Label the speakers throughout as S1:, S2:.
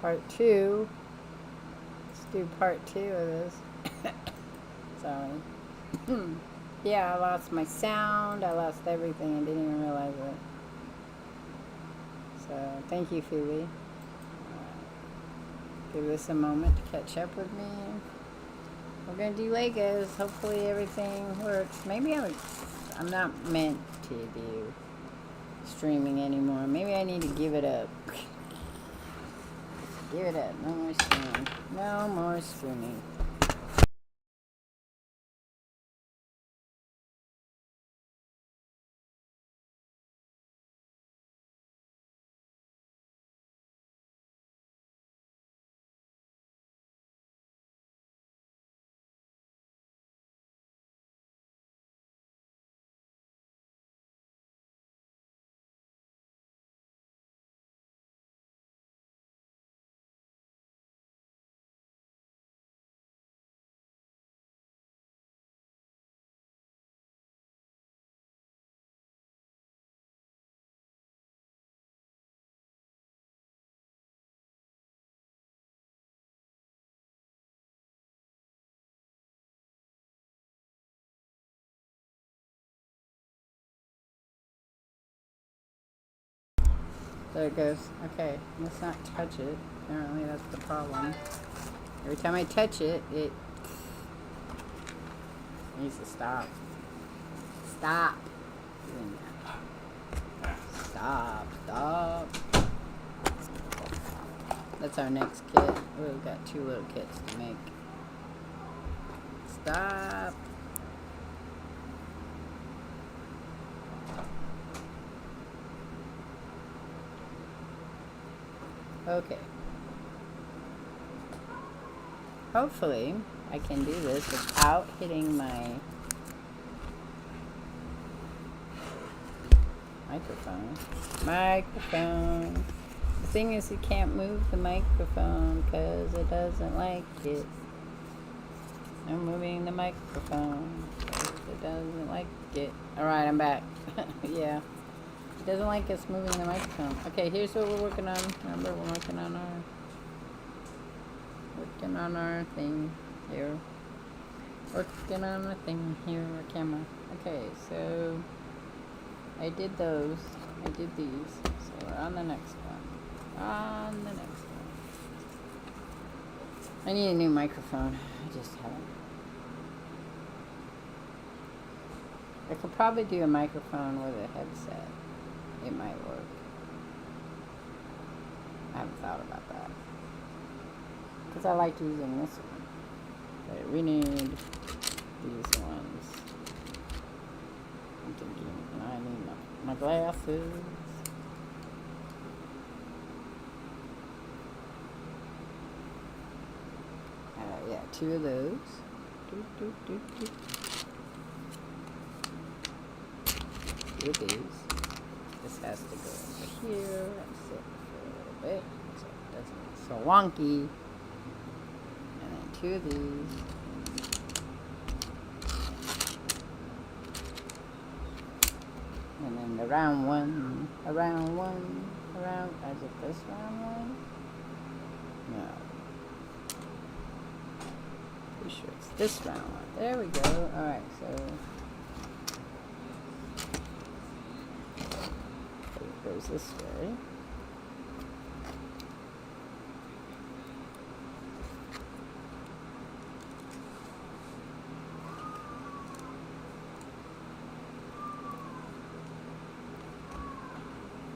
S1: part 2. Let's do part 2 of this. Sorry. Yeah, I lost my sound. I lost everything. I didn't even realize it. So, thank you, Phoebe. Give this a moment to catch up with me. We're going to do Legos. Hopefully everything works. Maybe I'm not meant to do streaming anymore. Maybe I need to give it up. Give it up. No more streaming. No more streaming. There it goes. Okay, let's not touch it. Apparently that's the problem. Every time I touch it, it needs to stop. Stop doing that. Stop. That's our next kit. Oh, we've got 2 little kits to make. Stop. Okay. Hopefully, I can do this without hitting my microphone. The thing is, you can't move the microphone because it doesn't like it. I'm moving the microphone because it doesn't like it. Alright, I'm back. Yeah. It doesn't like us moving the microphone. Okay, here's what we're working on. Remember, we're working on our thing here. Working on a thing here, our camera. Okay, so I did those. I did these. So we're on the next one. I need a new microphone. I just haven't. I could probably do a microphone with a headset. It might work. I haven't thought about that. Because I like using this one. But we need these ones. I'm thinking I need my glasses. Yeah, 2 of those. Two of these. This has to go over here and sit for a little bit so it doesn't get so wonky. And then 2 of these. And then the round one, is it this round one? No. Pretty sure it's this round one. There we go. Alright, so it goes this way.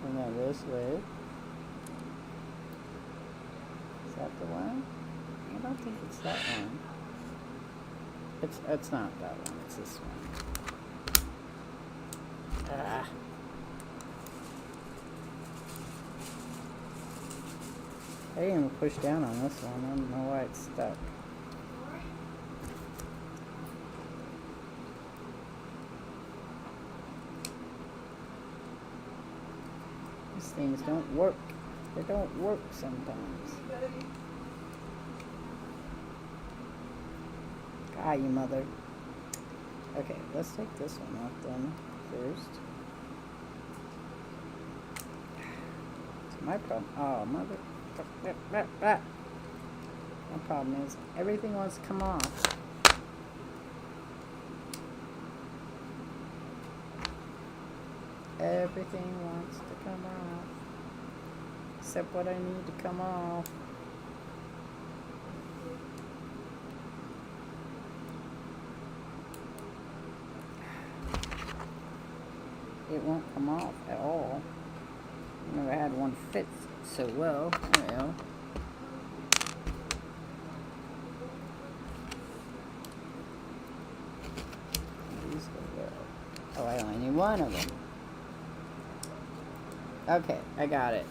S1: And then this way. Is that the one? I don't think it's that one. It's not that one, it's this one. Ah. I didn't even push down on this one. I don't know why it's stuck. These things don't work. They don't work sometimes. Ah, you mother. Okay, let's take this one off then first. It's my problem. Oh, mother. The problem is everything wants to come off. Everything wants to come off. Except what I need to come off. It won't come off at all. Never had one fit so well. There we go. These go there. Oh, I only need one of them. Okay, I got it.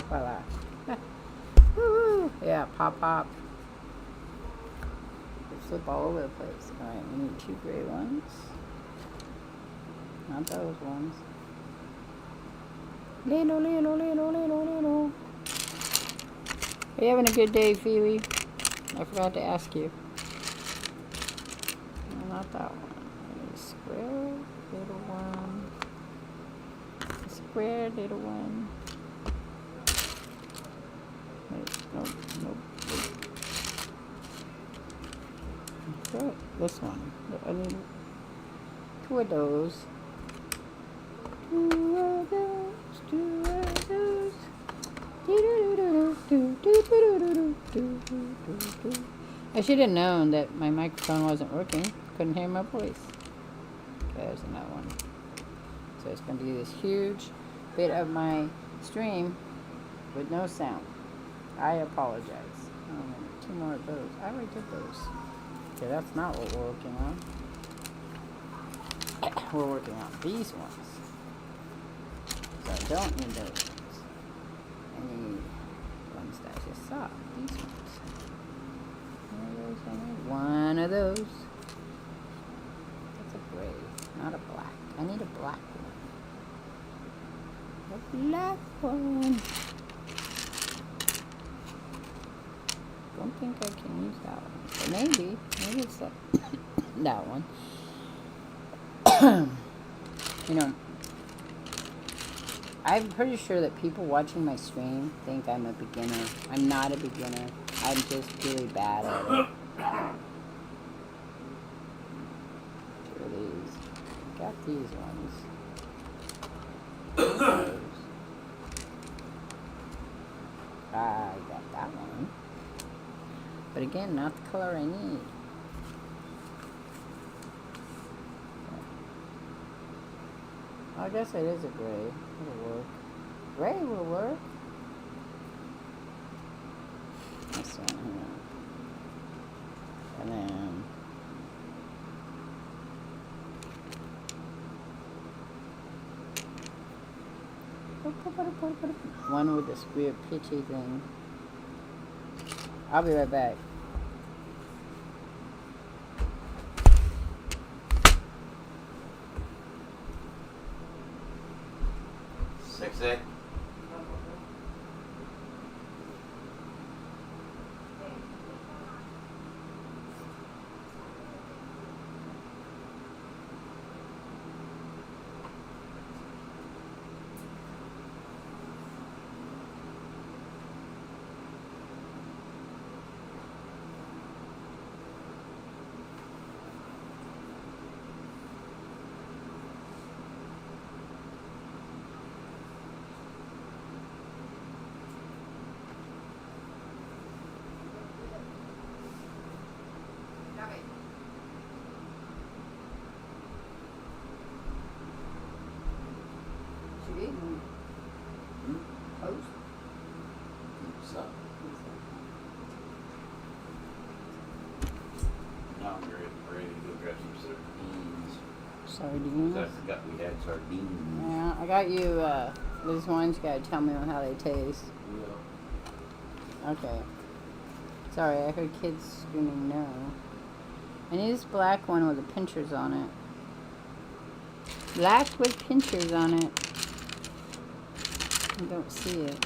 S1: Voila. Woo! Yeah, pop, pop. They flip all over the place. Alright, we need 2 gray ones. Not those ones. Little, little, little, little, little. Are you having a good day, Phoebe? I forgot to ask you. No, not that one. A square little one. A square little one. Wait, nope, nope, nope. Okay, this one. I need 2 of those. 2 of those. 2 of those. I should have known that my microphone wasn't working. Couldn't hear my voice. Okay, there's another one. So it's going to be this huge bit of my stream with no sound. I apologize. Oh, 2 more of those. I already did those. Okay, that's not what we're working on. We're working on these ones. So I don't need those ones. I need ones that I just saw. These ones. I need one of those. That's a gray, not a black. I need a black one. A black one. Don't think I can use that one. But maybe it's that one. You know, I'm pretty sure that people watching my stream think I'm a beginner. I'm not a beginner. I'm just really bad at it. 2 of these. Got these ones. Those. I got that one. But again, not the color I need. I guess it is a gray. It'll work. Gray will work. This one here. And then one with this weird pitchy thing. I'll be right back.
S2: Sexy.
S1: Post.
S2: So. Now I'm ready to go grab some sardines.
S1: Sardines?
S2: I forgot we had sardines.
S1: Yeah, I got you, these ones. You gotta tell me how they taste.
S2: Yeah.
S1: Okay. Sorry, I heard kids screaming no. I need this black one with the pinchers on it. Black with pinchers on it. I don't see it.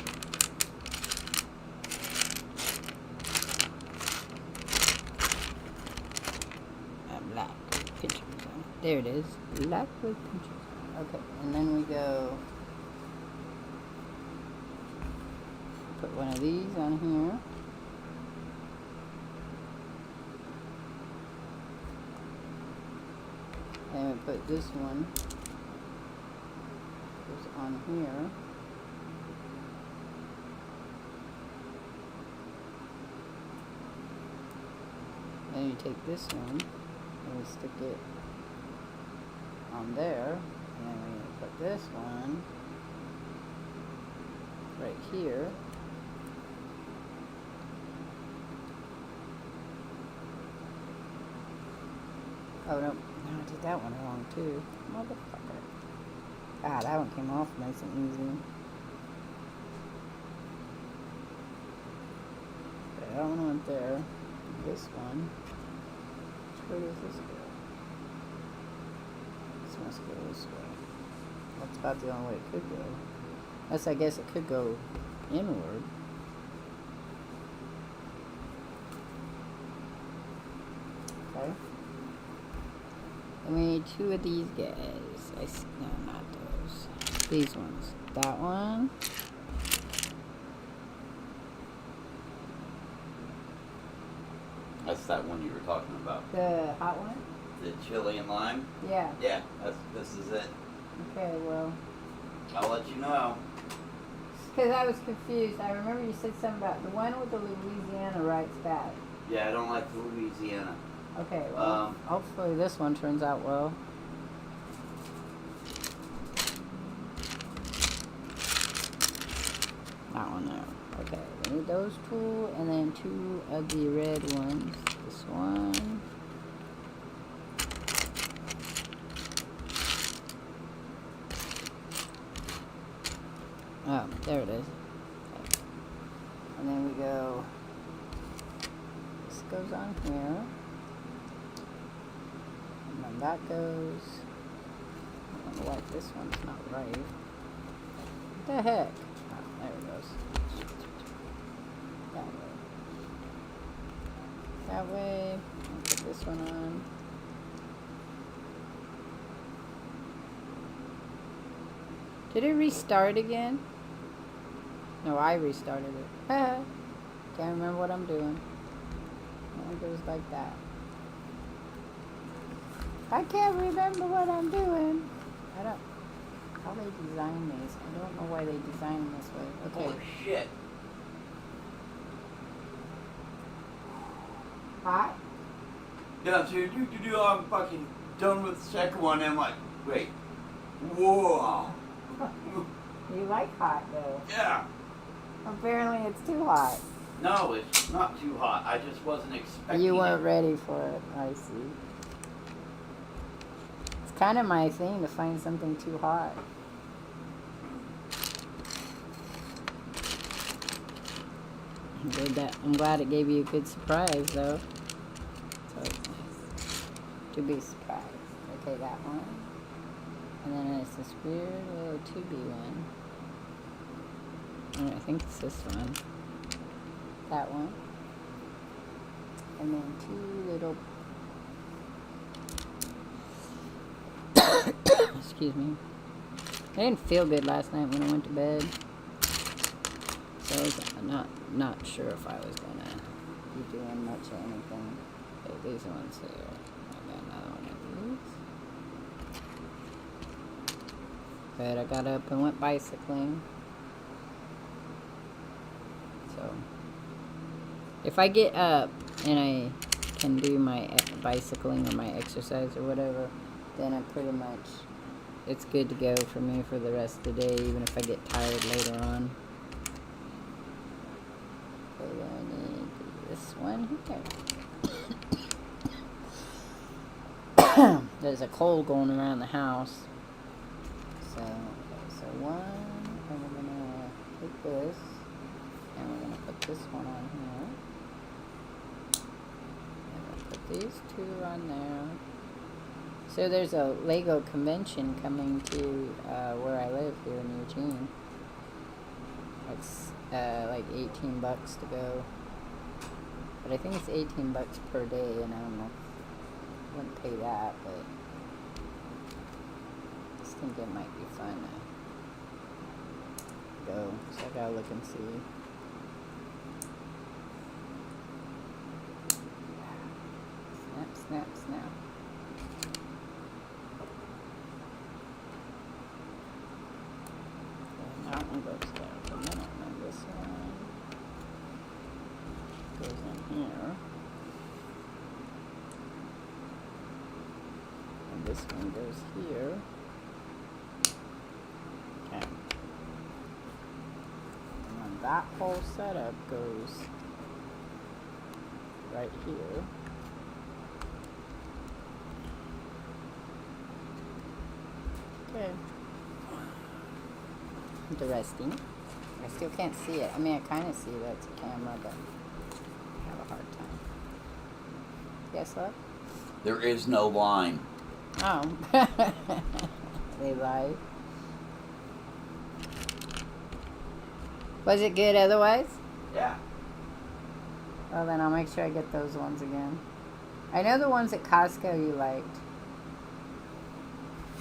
S1: Black with pinchers on it. There it is. Black with pinchers on it. Okay, and then we go put one of these on here. And we put this one goes on here. Then you take this one and we stick it on there, and then we put this one right here. Oh no, I did that one wrong too. Motherfucker. Ah, that one came off nice and easy. Okay, that one went there. This one. Where does this go? This must go this way. That's about the only way it could go. Unless I guess it could go inward. Okay. And we need two of these guys. No, not those. These ones. That one.
S2: That's that one you were talking about.
S1: The hot one?
S2: The chili and lime?
S1: Yeah.
S2: Yeah, this is it.
S1: Okay, well.
S2: I'll let you know.
S1: Because I was confused. I remember you said something about the one with the Louisiana writes bad.
S2: Yeah, I don't like the Louisiana.
S1: Okay, well, hopefully this one turns out well. That one there. Okay, we need those two, and then two of the red ones. This one. Oh, there it is. Okay. And then we go, this goes on here. And then that goes, I don't know why this one's not right. What the heck? Oh, there it goes. That way. That way. I'll put this one on. Did it restart again? No, I restarted it. Can't remember what I'm doing. It goes like that. I can't remember what I'm doing. I don't. How they design these? I don't know why they design them this way. Okay.
S2: Oh shit.
S1: Hot?
S2: Yeah, so I'm fucking done with the second one, and I'm like, wait. Whoa.
S1: You like hot though.
S2: Yeah.
S1: Apparently it's too hot.
S2: No, it's not too hot. I just wasn't expecting
S1: You weren't
S2: it.
S1: ready for it. I see. It's kind of my thing to find something too hot. I'm glad it gave you a good surprise though. So it's nice to be surprised. Okay, that one. And then it's this weird little 2B one. And I think it's this one. That one. And then two little... Excuse me. I didn't feel good last night when I went to bed. So I was not sure if I was going to be doing much or anything. Okay, these ones here. I got another one of these. But I got up and went bicycling. So, if I get up and I can do my bicycling or my exercise or whatever, then I pretty much, it's good to go for me for the rest of the day, even if I get tired later on. Okay, then I need this one here. There's a cold going around the house. So one, and we're gonna take this, and we're gonna put this one on here. And we'll put these two on there. So there's a Lego convention coming to where I live here in Eugene. It's like $18 to go. But I think it's $18 per day, and I don't know. I wouldn't pay that, but I just think it might be fun to go. So I gotta look and see. Snap, snap. And that one goes down the middle, and this one goes in here. And this one goes here. Okay. And then that whole setup goes right here. Okay. Interesting. I still can't see it. I mean, I kind of see that it's a camera, but I have a hard time. Yes, what?
S2: There is no line.
S1: Oh. They lied. Was it good otherwise?
S2: Yeah.
S1: Well, then I'll make sure I get those ones again. I know the ones at Costco you liked.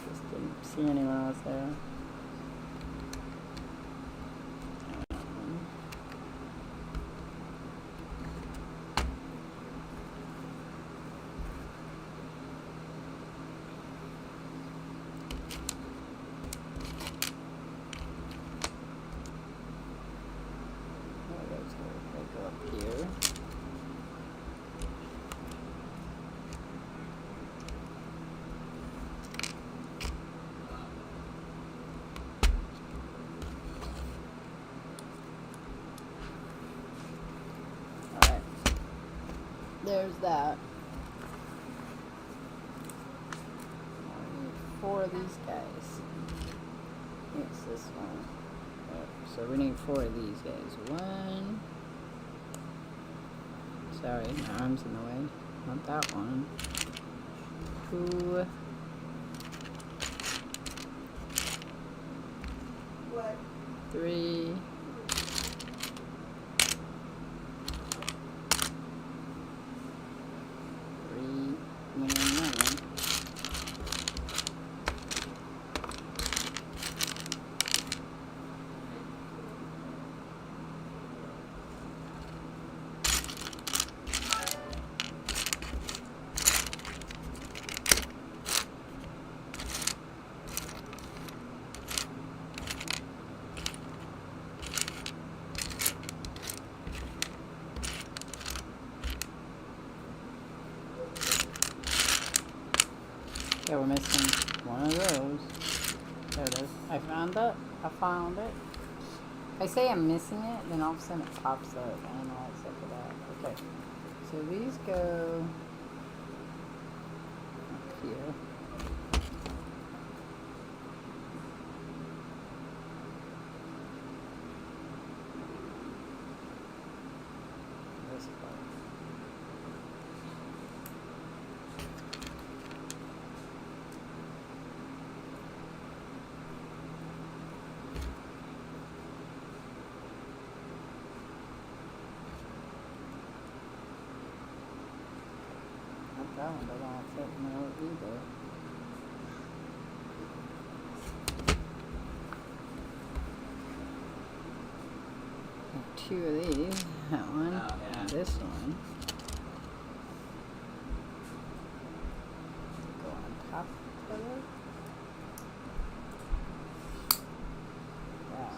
S1: Just didn't see anyone else there. Go up here. Alright. There's that. I need 4 of these guys. It's this one. So we need 4 of these guys. 1. Sorry, my arm's in the way. Not that one. 2.
S3: What?
S1: 3. 3. Yeah, we're missing one of those. There it is. I found it. I found it. I say I'm missing it, then all of a sudden it pops up. I don't know what's up with that. Okay. So these go up here. This part. That one doesn't fit in there either. Have 2 of these. That one.
S2: Oh, yeah.
S1: And this one. Go on top of it. Wow.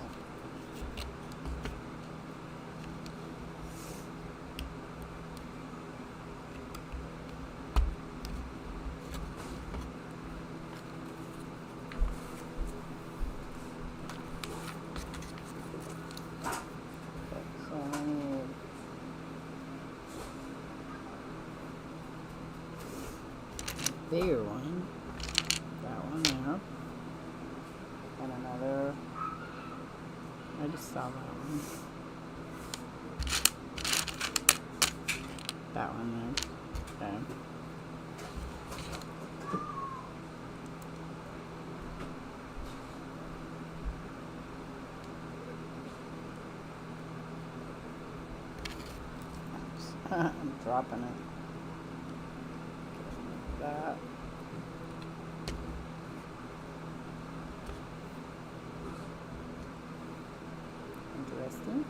S1: So I need a bigger one. That one there. And another. I just saw that one. That one there. Okay. I'm dropping it. That. Interesting.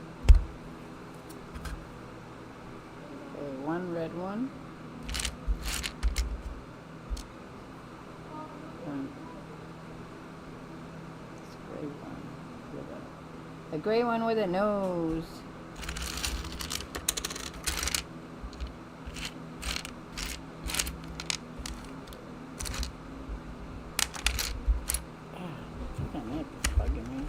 S1: Okay, one red one. gray one with a nose. That neck is bugging me.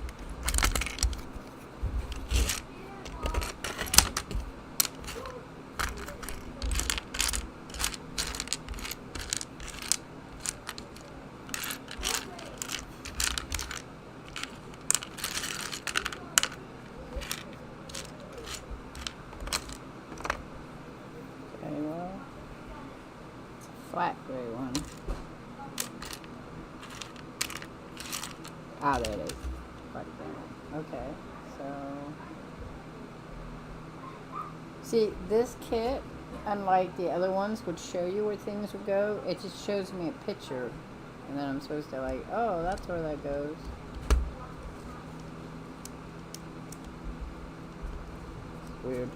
S1: Okay, well, it's a flat gray one. Ah, there it is. Flat gray one. Okay, so see, this kit, unlike the other ones, which show you where things would go, it just shows me a picture, and then I'm supposed to like, oh, that's where that goes. It's weird.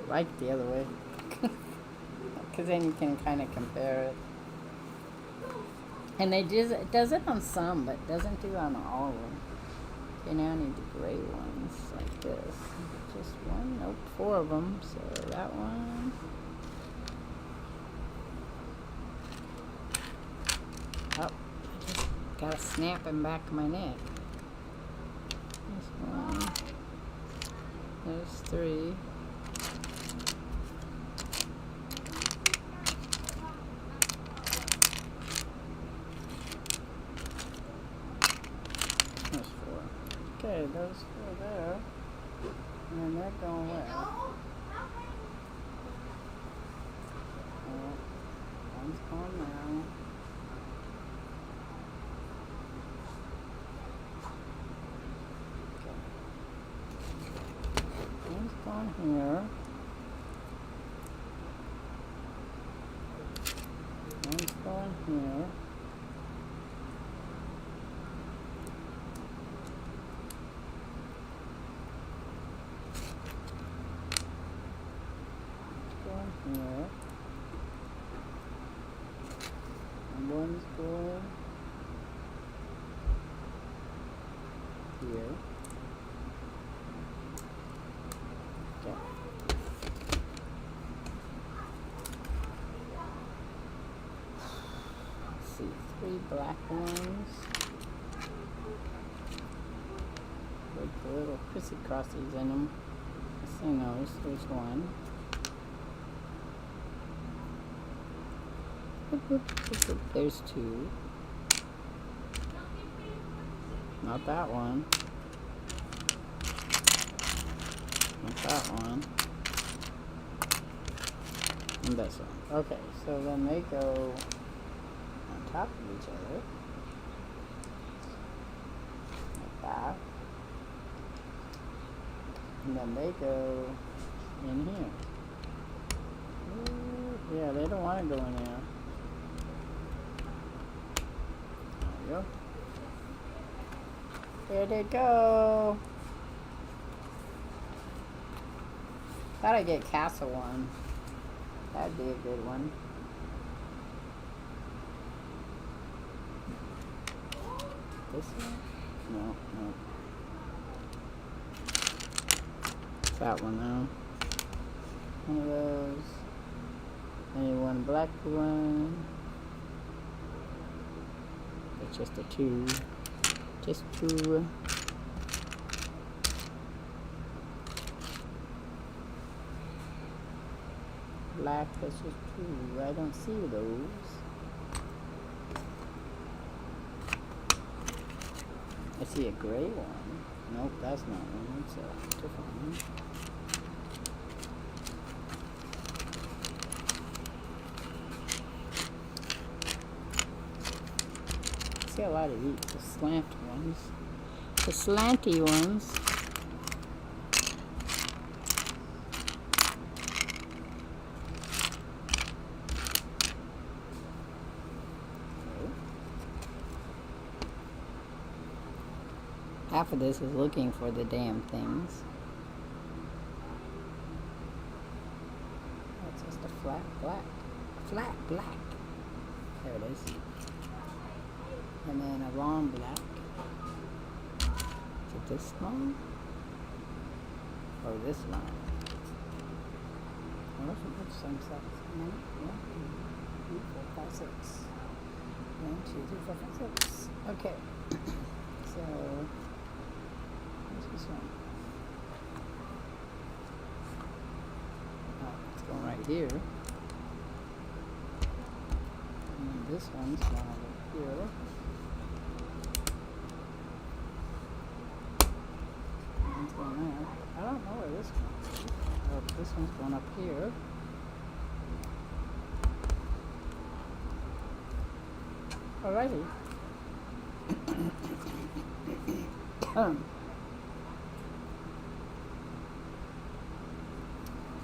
S1: I like the other way, because then you can kind of compare it. And it does it on some, but doesn't do on all of them. Okay, now I need the gray ones like this. Just one, nope, 4 of them. So that one. Oh, I just gotta snap him back of my neck. This one. There's 3. There's 4. Okay, those 4 there. And then they're going where? Oh, one's gone now. Okay. One's gone here. One's going here. Here. And one's going here. Okay. Let's see, 3 black ones with the little crissy crossies in them. I see those. There's one. There's 2. Not that one. Not that one. And this one. Okay, so then they go on top of each other. Like that. And then they go in here. Ooh, yeah, they don't want to go in there. Go. There they go. Thought I'd get Castle one. That'd be a good one. This one? No, no. That one though. One of those. Maybe one black one. It's just a 2. Just 2. Black, that's just 2. I don't see those. I see a gray one. Nope, that's not one. It's a different one. See a lot of these, the slant ones, the slanty ones. Okay. Half of this is looking for the damn things. That's just a flat black. Flat black. There it is. And then a long black. it this long? Or this long? Or is it the same size? 1, 2, 3, 4, 5, 6. 1, 2, 3, 4, 5, 6. Okay. So, where's this one? Oh, it's going right here. And this one's going over here. One's going there. I don't know where this one's going. Oh, this one's going up here. Alrighty.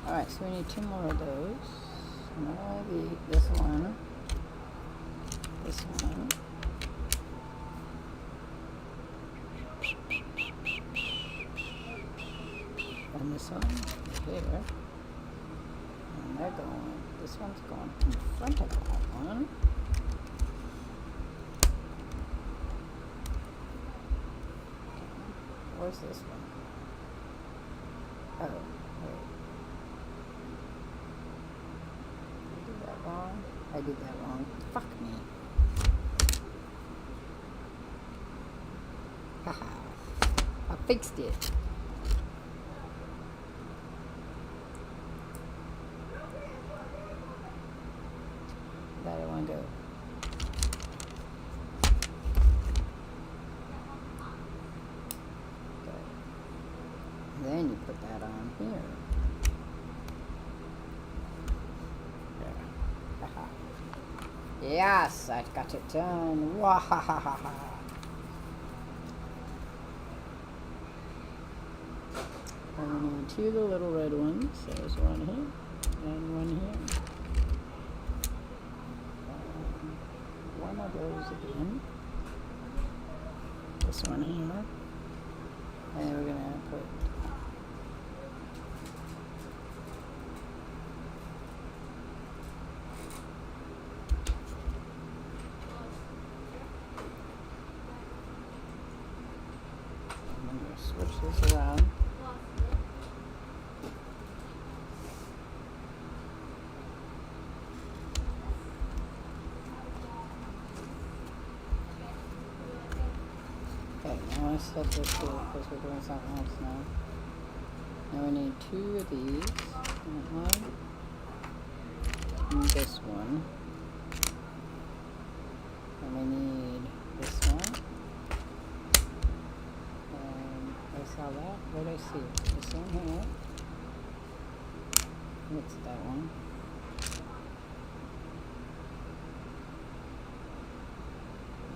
S1: Alright, so we need 2 more of those. And this one. This one. And this one here. And they're going, this one's going in front of that one. Where's this one? Oh, wait. Did I do that wrong? I did that wrong. Fuck me. Haha. I fixed it. Let it one go. Then you put that on here. There. Yes, I got it done. Wahahaha. And we need 2 of the little red ones. There's one here and one here. One of those again. This one here. And then we're gonna put switch this around. Okay, now let's set this here because we're doing something else now. Now we need 2 of these. One. And this one. And we need this one. I saw that. What did I see? This one here. What's that one?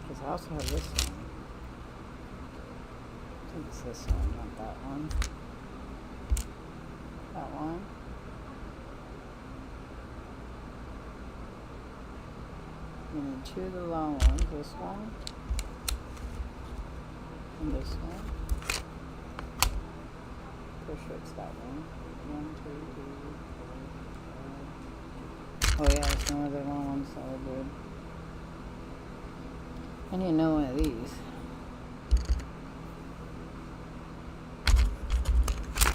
S1: Because I also have this one. I think it's this one, not that one. That one. We need 2 of the long ones. This one. And this one. Pretty sure it's that one. 1, 2, 3, 4, 5. Oh yeah, it's one of the long ones, so we're good. I need to know one of these.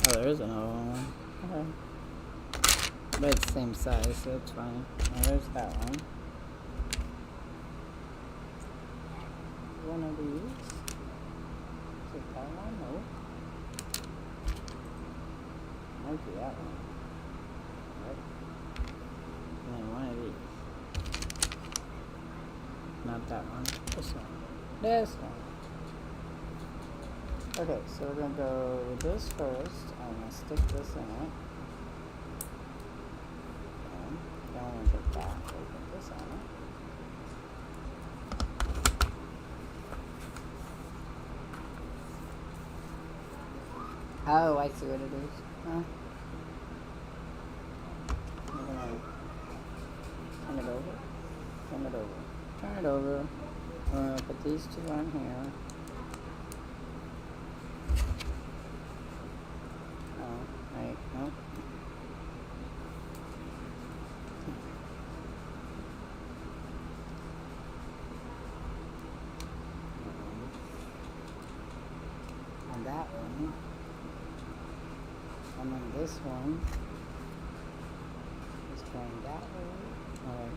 S1: Oh, there is another one. Okay. But it's the same size, so it's fine. Now there's that one. One of these. Is it that one? No. Might be that one. Right. And then one of these. Not that one. This one. This one. Okay, so we're going to go with this first. I'm going to stick this in it. Okay. Then we're going to put that. We'll put this on it. Oh, I see what it is. Huh? I'm going to turn it over. Turn it over. Turn it over. We're going to put these 2 on here. Right, nope. And And then this one is going that way. Alright.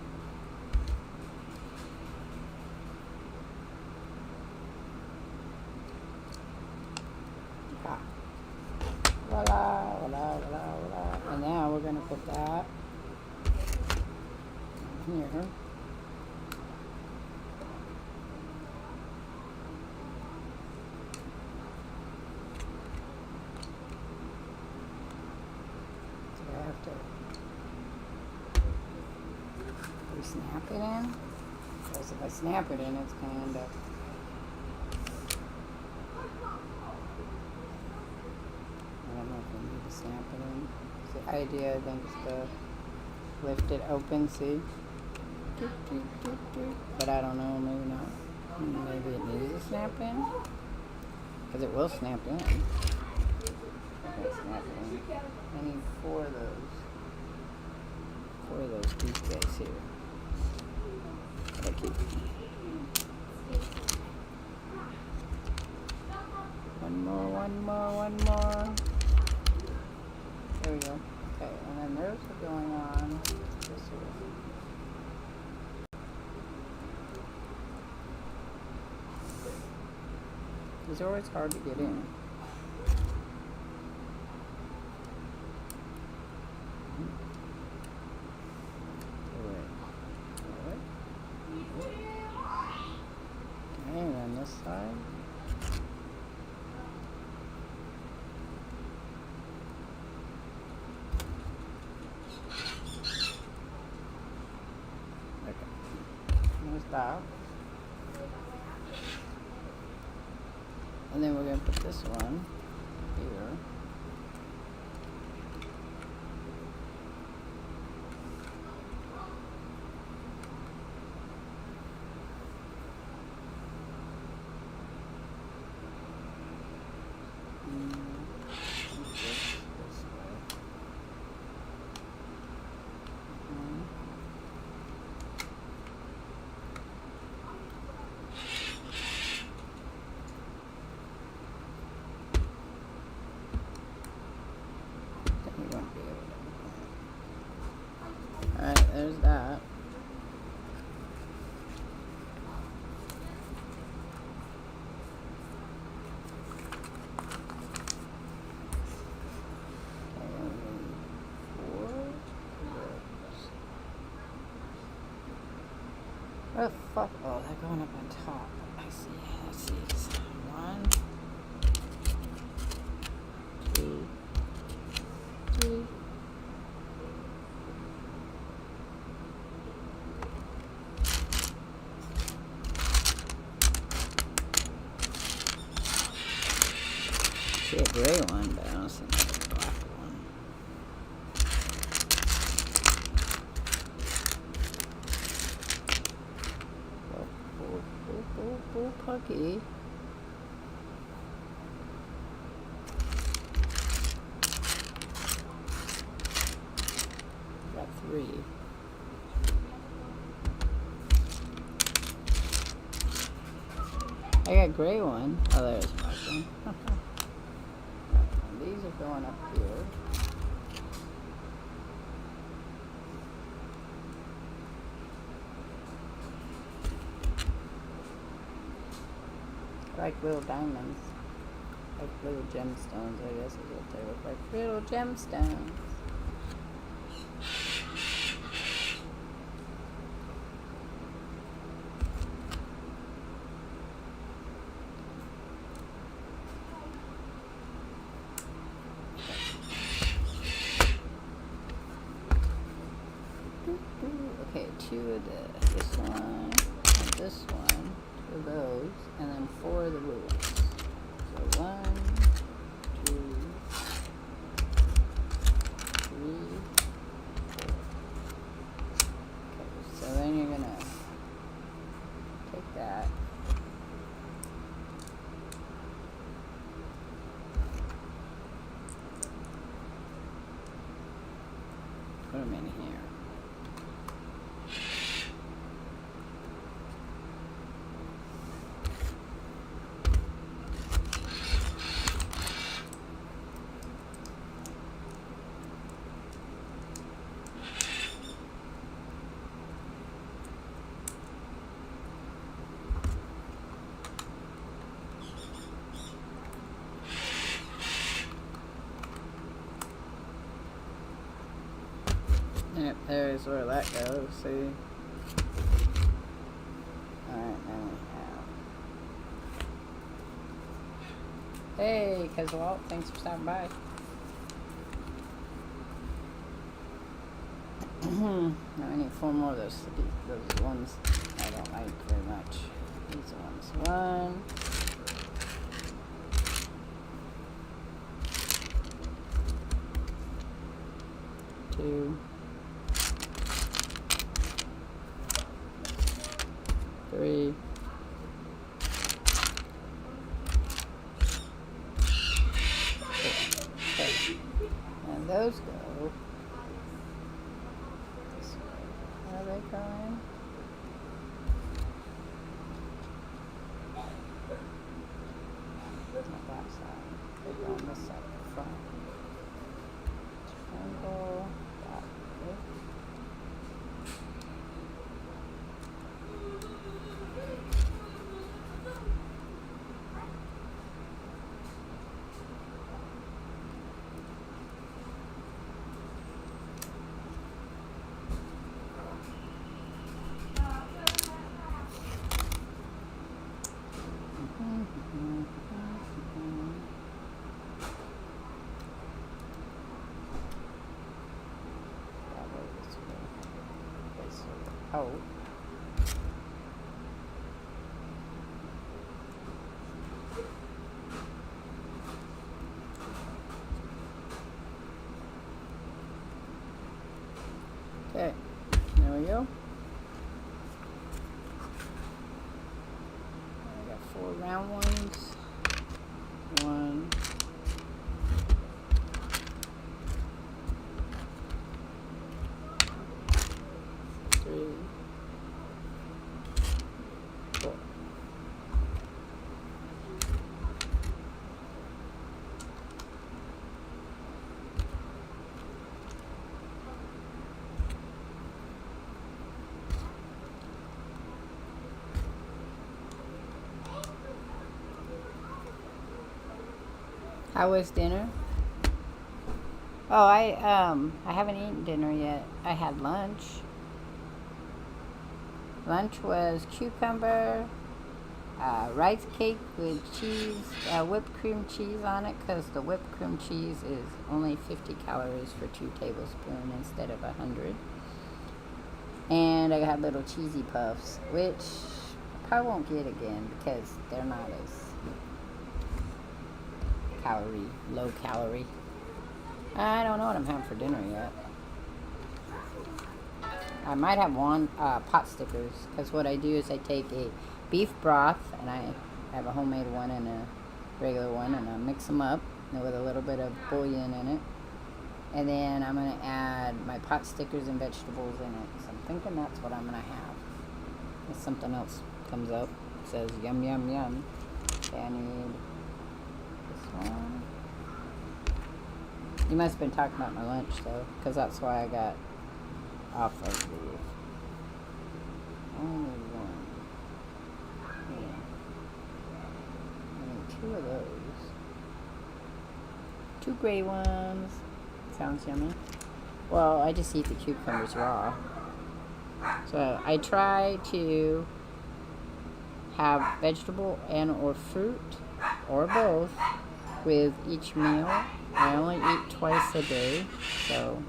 S1: Ah. Voila, voila, voila, voila. And now we're going to put that here. Snap it in, because if I snap it in, it's going to end up. I don't know if we need to snap it in. The idea, I think, is to lift it open, see? But I don't know, maybe not. Maybe it needs to snap in, because it will snap in. Okay, snap it in. I need 4 of those. 4 of those these guys here. One more. There we go. Okay, and then those are going on this way. These are always hard to get in. And on this side. Okay. There's that. And then we're going to put this one here. Alright, there's that. Oh fuck, oh, they're going up on top. I see, let's see. 1, 2, 3. See a gray one, but I don't see a black one. Oh, Pucky. Got 3. I got gray one. Oh, there's one. These are going up here. Like little diamonds. Like little gemstones, I guess is what they look like. Little gemstones. Okay, 2 of this one, and this one, 2 of those, and then 4 of the blue ones. So 1, 2, 3, 4. Okay, so then you're gonna take that. Put them in here. Yep, there's where that goes, see? Alright, now we have... Hey, Alot, thanks for stopping by. Now I need 4 more of those ones I don't like very much. These ones. 1. 2. 3. Okay. And those go this way. Where are they going? Not that side. They go on this side, the front. Triangle. That way. Oh. Okay, there we go. I got 4 round ones. 1. 3. 4. How was dinner? Oh, I haven't eaten dinner yet. I had lunch. Lunch was cucumber, rice cake with cheese, whipped cream cheese on it, because the whipped cream cheese is only 50 calories for 2 tablespoons instead of 100. And I got little cheesy puffs, which I probably won't get again because they're not as low calorie. I don't know what I'm having for dinner yet. I might have one pot stickers, because what I do is I take a beef broth, and I have a homemade one and a regular one, and I mix them up with a little bit of bouillon in it. And then I'm going to add my pot stickers and vegetables in it. So I'm thinking that's what I'm going to have. If something else comes up, it says yum, yum, yum. Okay, I need this one. You must have been talking about my lunch, though, because that's why I got off of the only one. Yeah. I need 2 of those. 2 gray ones. Sounds yummy. Well, I just eat the cucumbers raw. So I try to have vegetable and or fruit or both with each meal. I only eat twice a day, so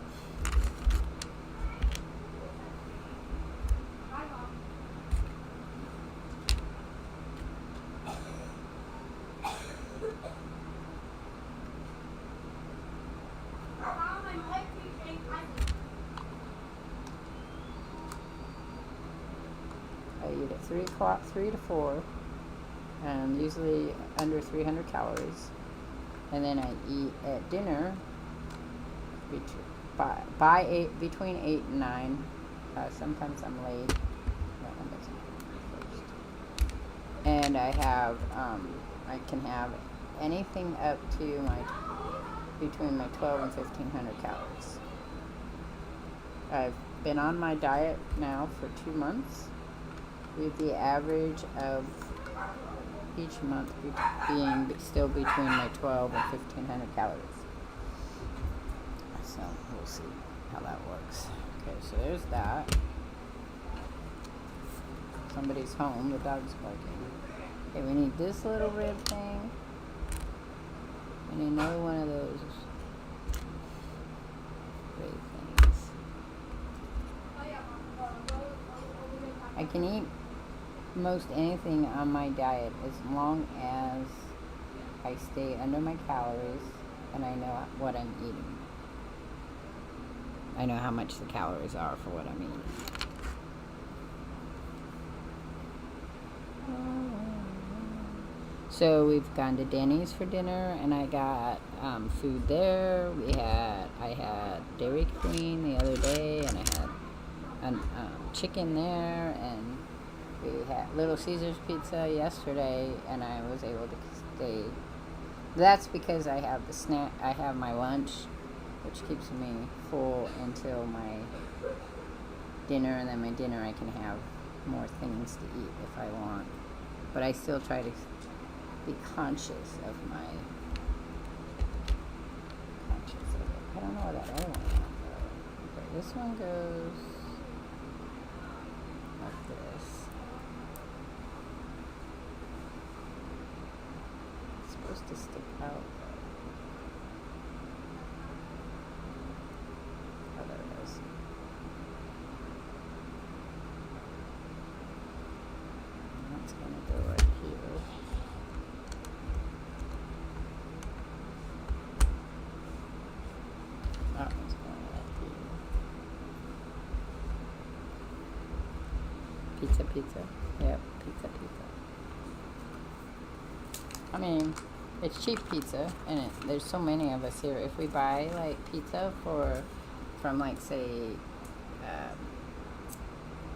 S1: I eat at 3 o'clock, 3 to 4, and usually under 300 calories. And then I eat at dinner between 8 and 9. Sometimes I'm late. That one doesn't come first. And I have, I can have anything up to between my 12 and 1500 calories. I've been on my diet now for 2 months, with the average of each month being still between my 12 and 1500 calories. So we'll see. how that works. Okay, so there's that. Somebody's home. The dog's barking. Okay, we need this little red thing. We need another one of those red things. I can eat most anything on my diet as long as I stay under my calories and I know what I'm eating. I know how much the calories are for what I'm eating. So we've gone to Denny's for dinner, and I got food there. I had Dairy Queen the other day, and I had chicken there, and we had Little Caesars pizza yesterday, and I was able to stay. That's because I have the snack. I have my lunch, which keeps me full until my dinner, and then my dinner I can have more things to eat if I want. But I still try to be conscious of it. I don't know where that other one went though. Okay, this one goes like this. It's supposed to stick out though. Oh, there it is. That's gonna go right here. That one's going right here. Pizza. Yep, pizza. I mean, it's cheap pizza, and there's so many of us here. If we buy like pizza from like say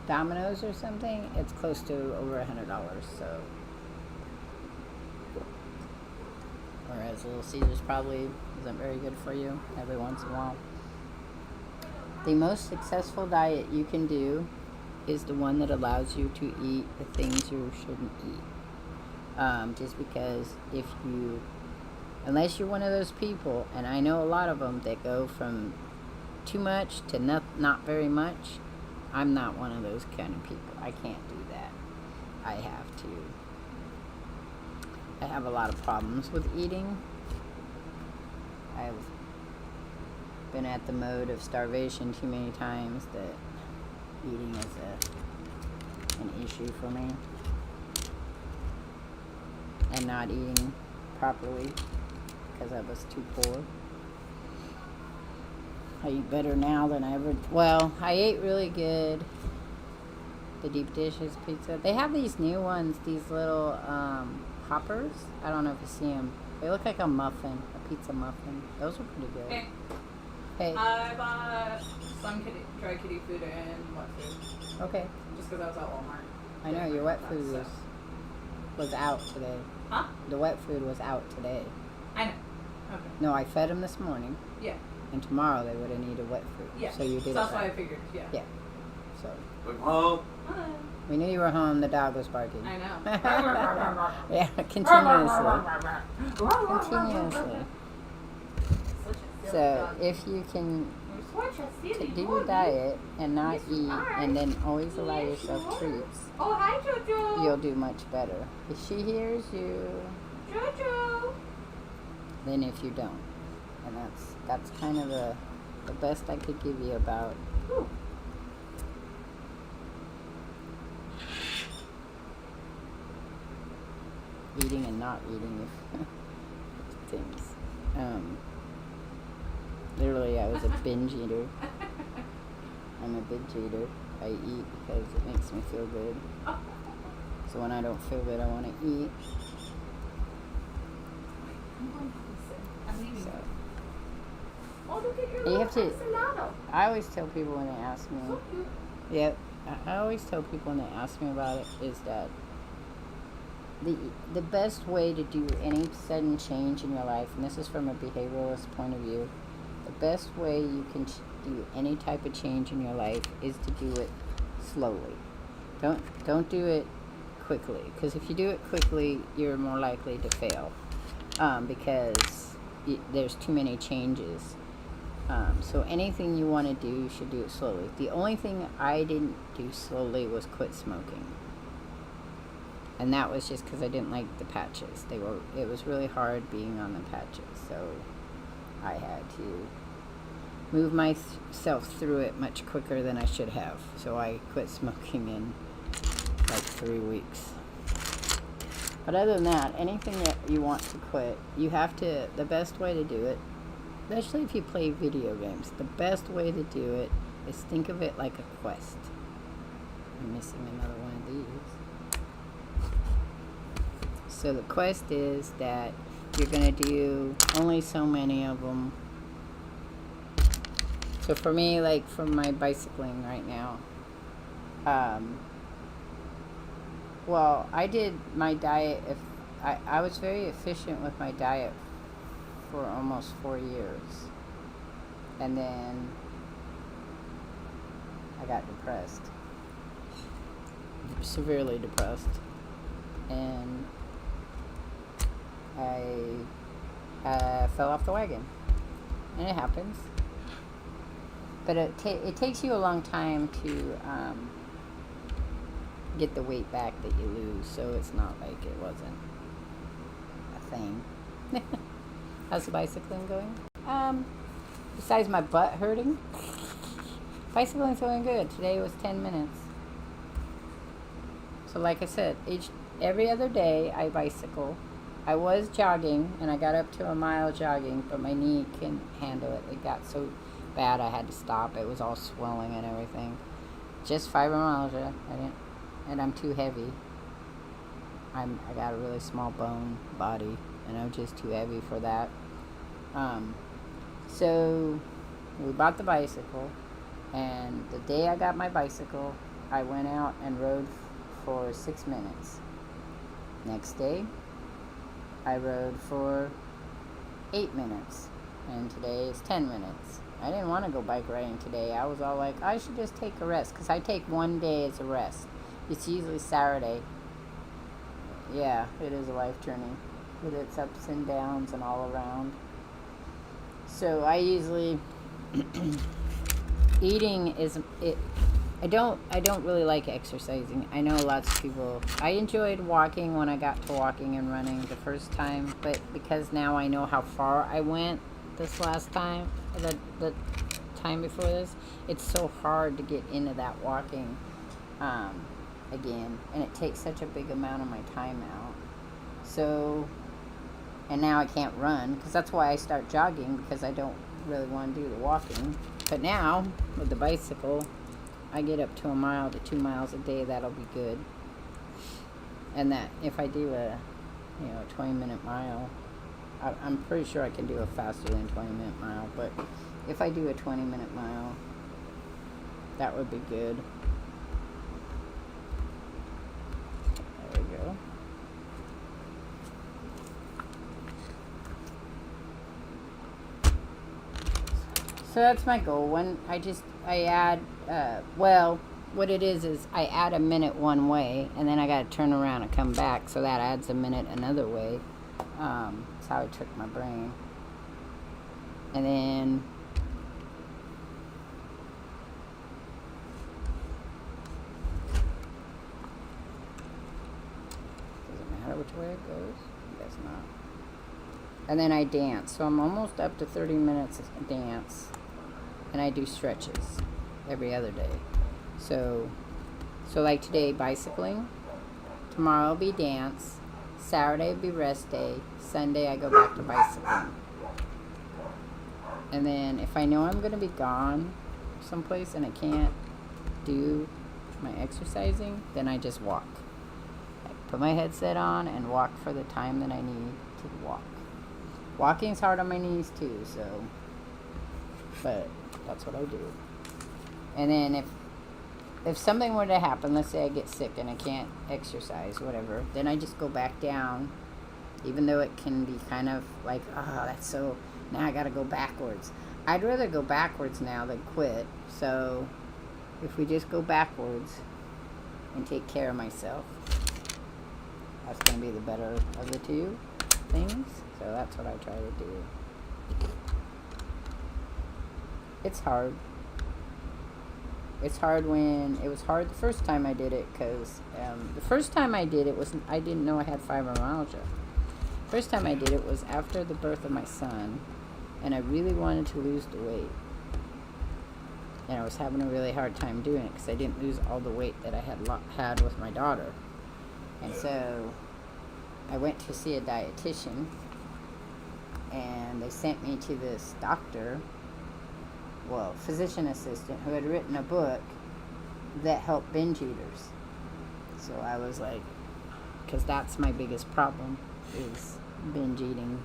S1: Domino's or something, it's close to over $100. So, whereas Little Caesars probably isn't very good for you every once in a while. The most successful diet you can do is the one that allows you to eat the things you shouldn't eat. Just because unless you're one of those people, and I know a lot of them that go from too much to not very much, I'm not one of those kind of people. I can't do that. I have a lot of problems with eating. I've been at the mode of starvation too many times that eating is an issue for me. And not eating properly because I was too poor. I eat better now than I ever. Well, I ate really good. The deep dishes pizza. They have these new ones, these little hoppers. I don't know if you see them. They look like a muffin, a pizza muffin. Those are pretty good. Hey.
S3: I bought some dry kitty food and wet food.
S1: Okay.
S3: Just because I was at Walmart.
S1: I know your wet food was out today.
S3: Huh?
S1: The wet food was out today.
S3: I know. Okay.
S1: No, I fed them this morning.
S3: Yeah.
S1: And tomorrow they would have needed wet food.
S3: Yeah.
S1: So you did
S3: so
S1: it
S3: that's
S1: right.
S3: why I figured. Yeah.
S1: Yeah. So.
S2: Look home.
S1: We knew you were home. The dog was barking.
S3: I know.
S1: Yeah, continuously. Continuously. So if you can do a diet and not eat, and then always allow yourself treats,
S3: Oh, hi, Jojo.
S1: you'll do much better. If she hears you,
S3: Jojo.
S1: then if you don't, and that's kind of the best I could give you about.
S3: Ooh.
S1: Eating and not eating things. Literally, I was a binge eater. I'm a binge eater. I eat because it makes me feel good. So when I don't feel good, I want to eat.
S3: I'm leaving.
S1: So
S3: Oh, look at your
S1: you
S3: little
S1: have to.
S3: axolotl.
S1: I always tell people when they ask me.
S3: So cute.
S1: Yep. I always tell people when they ask me about it is that the best way to do any sudden change in your life, and this is from a behavioralist point of view, the best way you can do any type of change in your life is to do it slowly. Don't do it quickly, because if you do it quickly, you're more likely to fail, because there's too many changes. So anything you want to do, you should do it slowly. The only thing I didn't do slowly was quit smoking. And that was just because I didn't like the patches. It was really hard being on the patches. So I had to move myself through it much quicker than I should have. So I quit smoking in like 3 weeks. But other than that, anything that you want to quit, you have to, the best way to do it, especially if you play video games, the best way to do it is think of it like a quest. I'm missing another one of these. So the quest is that you're going to do only so many of them. So for me, like for my bicycling right now, well, I did my diet, I was very efficient with my diet for almost 4 years. And then I got depressed. Severely depressed. And I fell off the wagon. And it happens. But it takes you a long time to get the weight back that you lose, so it's not like it wasn't a thing. How's the bicycling going? Besides my butt hurting, bicycling's going good. Today was 10 minutes. So like I said, every other day I bicycle. I was jogging, and I got up to a mile jogging, but my knee couldn't handle it. It got so bad I had to stop. It was all swelling and everything. Just fibromyalgia. And I'm too heavy. I got a really small bone body, and I'm just too heavy for that. So we bought the bicycle, and the day I got my bicycle, I went out and rode for 6 minutes. Next day, I rode for 8 minutes, and today is 10 minutes. I didn't want to go bike riding today. I was all like, I should just take a rest, because I take one day as a rest. It's usually Saturday. Yeah, it is a life journey with its ups and downs and all around. So I usually eating is it. I don't really like exercising. I know lots of people. I enjoyed walking when I got to walking and running the first time, but because now I know how far I went this last time, the time before this, it's so hard to get into that walking. Again, and it takes such a big amount of my time out. So, and now I can't run, because that's why I start jogging, because I don't really want to do the walking. But now, with the bicycle, I get up to 1 mile to 2 miles a day. That'll be good. And that, if I do a 20-minute mile, I'm pretty sure I can do a faster than 20-minute mile, but if I do a 20-minute mile, that would be good. There we go. So that's my goal. When I add, what it is I add a minute one way, and then I got to turn around and come back, so that adds a minute another way. That's how I trick my brain. And then does it matter which way it goes? I guess not. And then I dance. So I'm almost up to 30 minutes of dance. And I do stretches every other day. So like today, bicycling. Tomorrow will be dance. Saturday will be rest day. Sunday I go back to bicycling. And then if I know I'm going to be gone someplace and I can't do my exercising, then I just walk. I put my headset on and walk for the time that I need to walk. Walking's hard on my knees too, so, but that's what I do. And then if something were to happen, let's say I get sick and I can't exercise, whatever, then I just go back down, even though it can be kind of like, that's so, now I gotta go backwards. I'd rather go backwards now than quit. So if we just go backwards and take care of myself, that's gonna be the better of the two things. So that's what I try to do. it's hard. It's hard when it was hard the first time I did it because the first time I did it was I didn't know I had fibromyalgia. First time I did it was after the birth of my son, and I really wanted to lose the weight. And I was having a really hard time doing it because I didn't lose all the weight that I had with my daughter. And so I went to see a dietitian, and they sent me to this doctor, well, physician assistant, who had written a book that helped binge eaters. So I was like, because that's my biggest problem, is binge eating.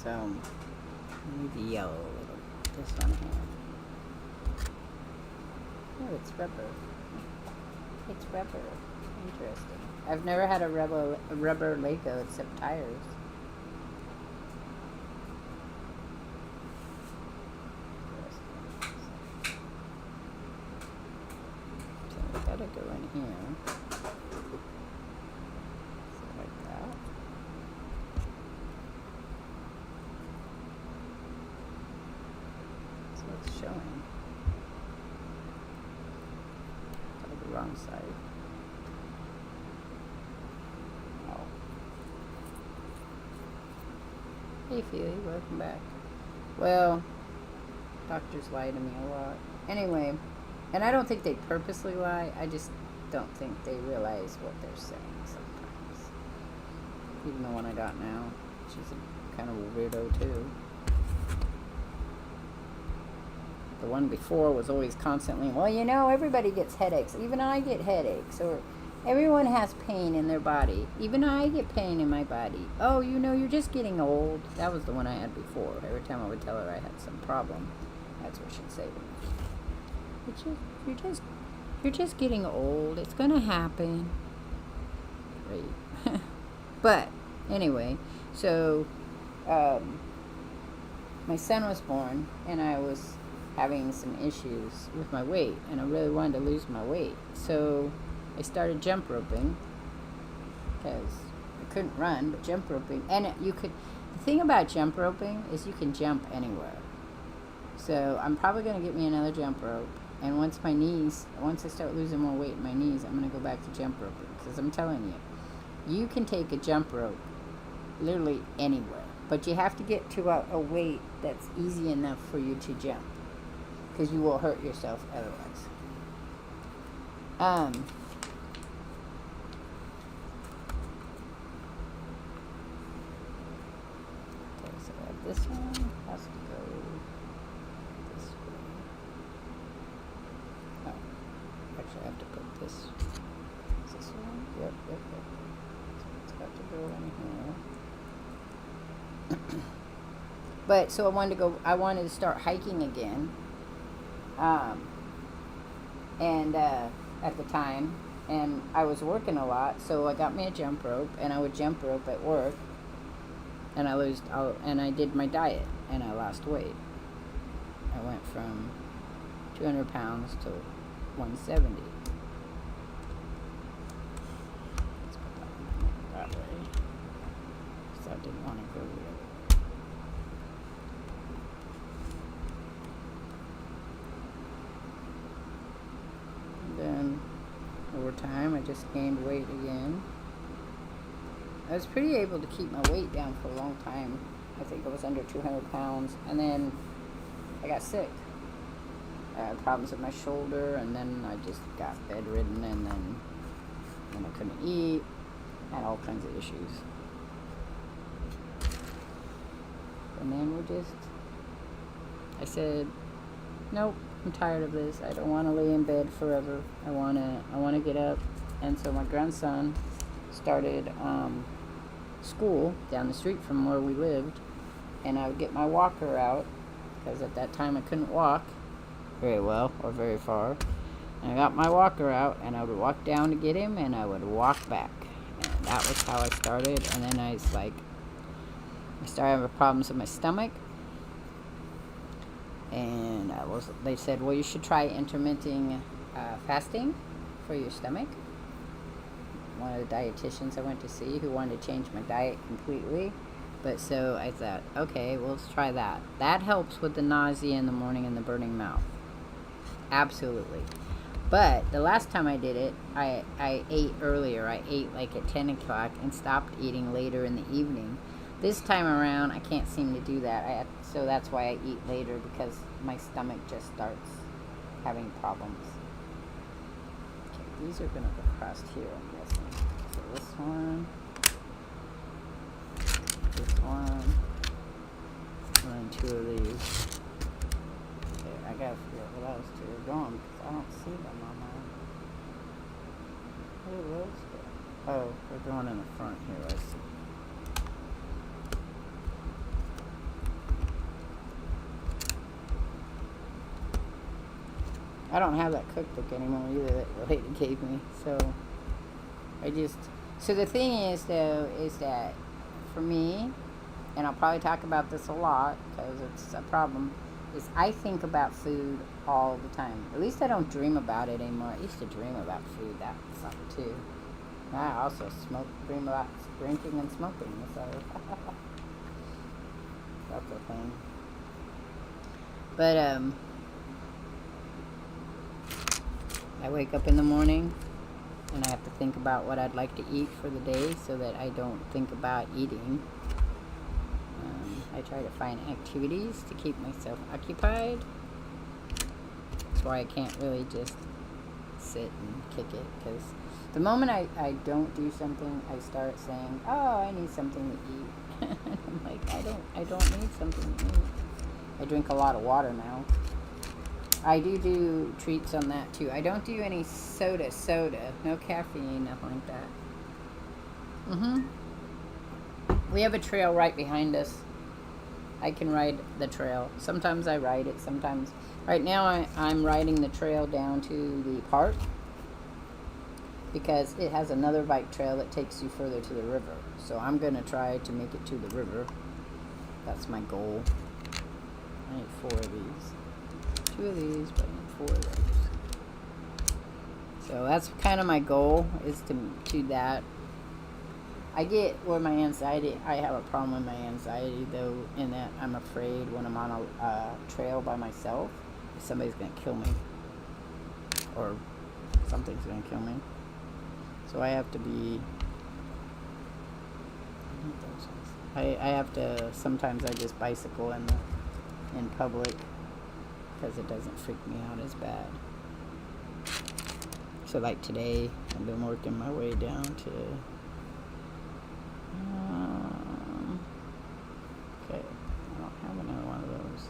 S1: So maybe yellow a little. This one here. Oh, it's rubber. It's rubber. Interesting. I've never had a rubber Lego except tires. So we gotta go in here. So like that. So it's showing. Oh, the wrong side. Hey Feely, welcome back. Well, doctors lie to me a lot. Anyway, and I don't think they purposely lie, I just don't think they realize what they're saying sometimes. Even the one I got now, she's a kind of a weirdo too. The one before was always constantly, well, you know, everybody gets headaches. Even I get headaches. Or everyone has pain in their body. Even I get pain in my body. Oh, you know, you're just getting old. That was the one I had before. Every time I would tell her I had some problem, that's what she'd say to me. You're just getting old. It's gonna happen. Great. But anyway, so my son was born, and I was having some issues with my weight, and I really wanted to lose my weight. So I started jump roping because I couldn't run, but jump roping. And the thing about jump roping is you can jump anywhere. So I'm probably going to get me another jump rope. And once I start losing more weight in my knees, I'm going to go back to jump roping. Because I'm telling you, you can take a jump rope literally anywhere. But you have to get to a weight that's easy enough for you to jump. Because you will hurt yourself otherwise. Okay, so this one has to go this way. Oh, actually I have to put this. Is this one? Yep. So it's got to go in here. But so I wanted to start hiking again. At the time, and I was working a lot, so I got me a jump rope, and I would jump rope at work, and I did my diet, and I lost weight. I went from 200 pounds to 170. Let's put that way, because I didn't want to go the other way. Then over time I just gained weight again. I was pretty able to keep my weight down for a long time. I think I was under 200 pounds, and then I got sick. I had problems with my shoulder, and then I just got bedridden, and then I couldn't eat, had all kinds of issues. And then I said, nope. I'm tired of this. I don't want to lay in bed forever. I want to get up. And so my grandson started school down the street from where we lived, and I would get my walker out because at that time I couldn't walk very well or very far. And I got my walker out, and I would walk down to get him, and I would walk back. And that was how I started. And then I started having problems with my stomach. And they said, well, you should try intermittent fasting for your stomach. one of the dietitians I went to see who wanted to change my diet completely. But so I thought, okay, well, let's try that. That helps with the nausea in the morning and the burning mouth. Absolutely. But the last time I did it, I ate earlier. I ate like at 10 o'clock and stopped eating later in the evening. This time around, I can't seem to do that. So that's why I eat later, because my stomach just starts having problems. Okay, these are going to go across here, I'm guessing. So this one. This one. And 2 of these. Okay, I gotta figure out where those 2 are going, because I don't see them on mine. Where are those go? Oh, they're going in the front here, I see. I don't have that cookbook anymore either that the lady gave me, so so the thing is, though, is that for me, and I'll probably talk about this a lot because it's a problem, is I think about food all the time. At least I don't dream about it anymore. I used to dream about food. That's something too. I also dream about drinking and smoking, so that's a thing. But I wake up in the morning and I have to think about what I'd like to eat for the day so that I don't think about eating. I try to find activities to keep myself occupied. That's why I can't really just sit and kick it, because the moment I don't do something, I start saying, oh, I need something to eat. And I'm like, I don't need something to eat. I drink a lot of water now. I do treats on that too. I don't do any soda. No caffeine, nothing like that. We have a trail right behind us. I can ride the trail. Sometimes I ride it, sometimes. Right now I'm riding the trail down to the park because it has another bike trail that takes you further to the river. So I'm going to try to make it to the river. That's my goal. I need 4 of these. 2 of these, but I need 4 of those. So that's kind of my goal, is to that. I get where my anxiety, I have a problem with my anxiety, though, in that I'm afraid when I'm on a trail by myself, somebody's going to kill me. Or something's going to kill me. So I have to be, I have to, sometimes I just bicycle in public, because it doesn't freak me out as bad. So like today, I've been working my way down to, okay, I don't have another one of those.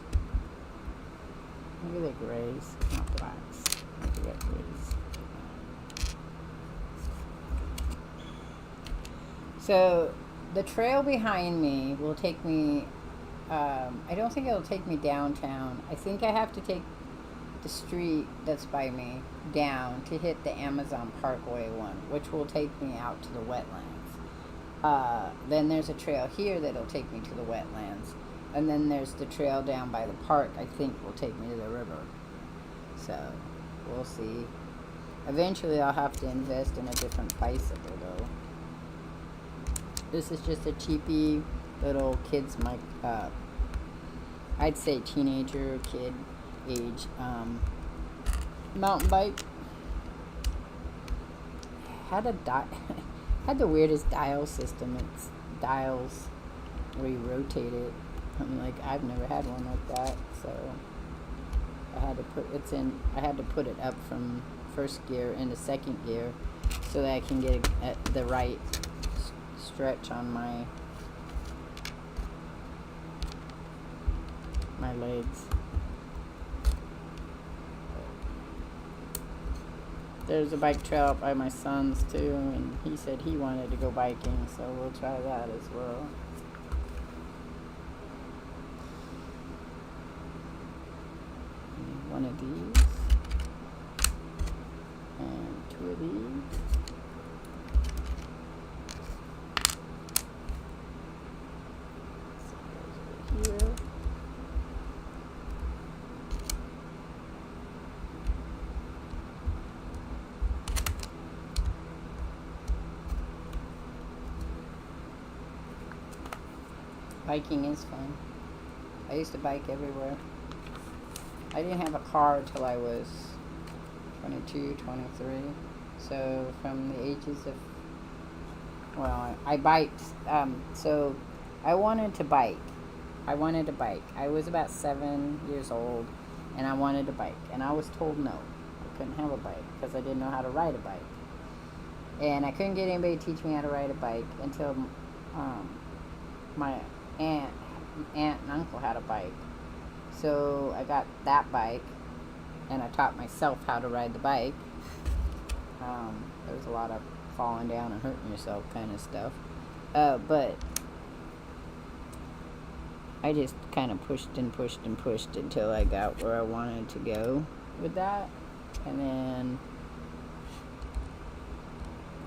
S1: Maybe they're grays, not blacks. Maybe they're grays. So the trail behind me will take me, I don't think it'll take me downtown. I think I have to take the street that's by me down to hit the Amazon Parkway one, which will take me out to the wetlands. Then there's a trail here that'll take me to the wetlands. And then there's the trail down by the park, I think, will take me to the river. So, we'll see. Eventually I'll have to invest in a different bicycle, though. This is just a cheapy little kid's I'd say teenager, kid age mountain bike. Had the weirdest dial system. It's dials where you rotate it. I'm like, I've never had one like that, so I had to put it up from first gear into second gear so that I can get the right stretch on my legs. There's a bike trail up by my son's too, and he said he wanted to go biking, so we'll try that as well. One of these and 2 of these. So those are here. Biking is fun. I used to bike everywhere. I didn't have a car till I was 22, 23. So from the ages of, well, I biked. So I wanted to bike. I was about 7 years old, and I wanted to bike. And I was told no, I couldn't have a bike because I didn't know how to ride a bike. And I couldn't get anybody to teach me how to ride a bike until my aunt and uncle had a bike. So I got that bike, and I taught myself how to ride the bike. There was a lot of falling down and hurting yourself kind of stuff. But I just kind of pushed until I got where I wanted to go with that. And then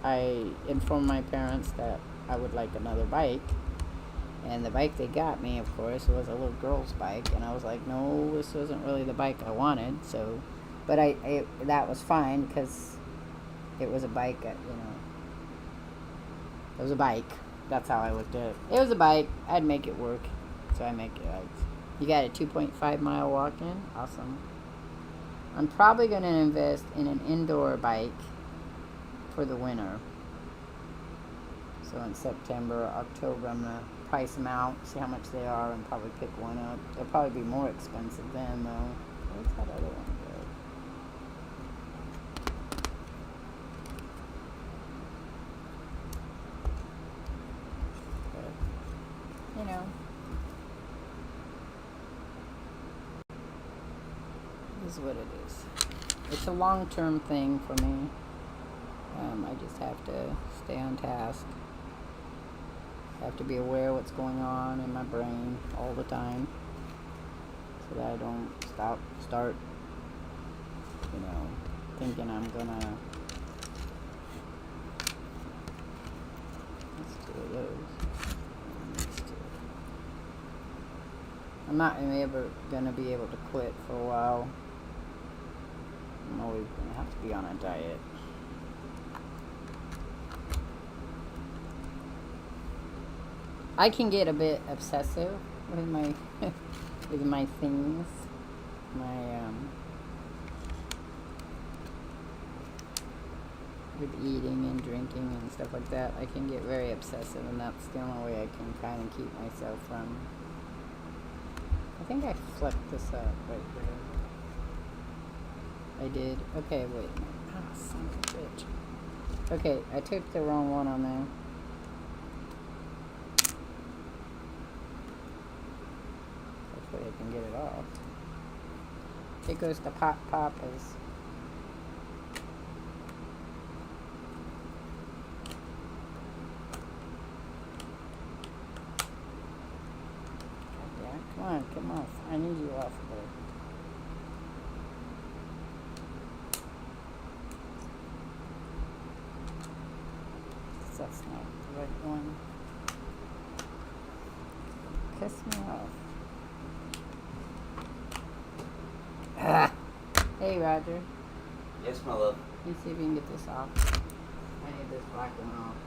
S1: I informed my parents that I would like another bike. And the bike they got me, of course, was a little girl's bike. And I was like, no, this wasn't really the bike I wanted. So, but that was fine because it was a bike, it was a bike. That's how I looked at it. It was a bike. I'd make it work. So I make it. You got a 2.5 mile walk-in? Awesome. I'm probably going to invest in an indoor bike for the winter. So in September, October, I'm going to price them out, see how much they are, and probably pick one up. They'll probably be more expensive then, though. Where's that other one go? But, this is what it is. It's a long-term thing for me. I just have to stay on task. I have to be aware of what's going on in my brain all the time so that I don't start, thinking I'm gonna. Let's do those. I'm not gonna be able to quit for a while. I'm always gonna have to be on a diet. I can get a bit obsessive with my with my things, with eating and drinking and stuff like that. I can get very obsessive, and that's the only way I can kind of keep myself from. I think I flipped this up right there. I did. Okay, wait a minute. Ah, son of a bitch. Okay, I took the wrong one on there. Hopefully I can get it off. It goes to Pop Papa's. Come off. I need you off there. That's not the right one. Piss me off. Ah. Hey, Roger.
S2: Yes, my love.
S1: Let me see if you can get this off. I need this black one off.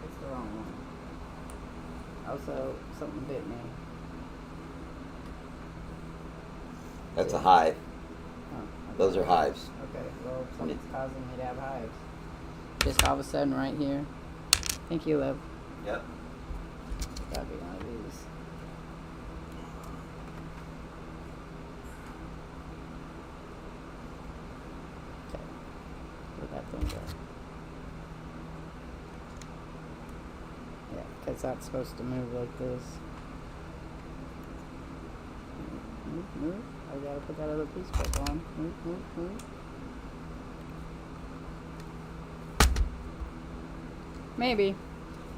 S1: It's the wrong one. Also, something bit me.
S2: That's a hive.
S1: Oh, okay.
S2: Those are hives.
S1: Okay, well, something's causing me to have hives. Just all of a sudden right here. Thank you, love.
S2: Yep.
S1: Gotta be one of these. Okay. Where'd that thing go? Yeah, because that's supposed to move like this. Move. I gotta put that other piece back on. Move. Maybe.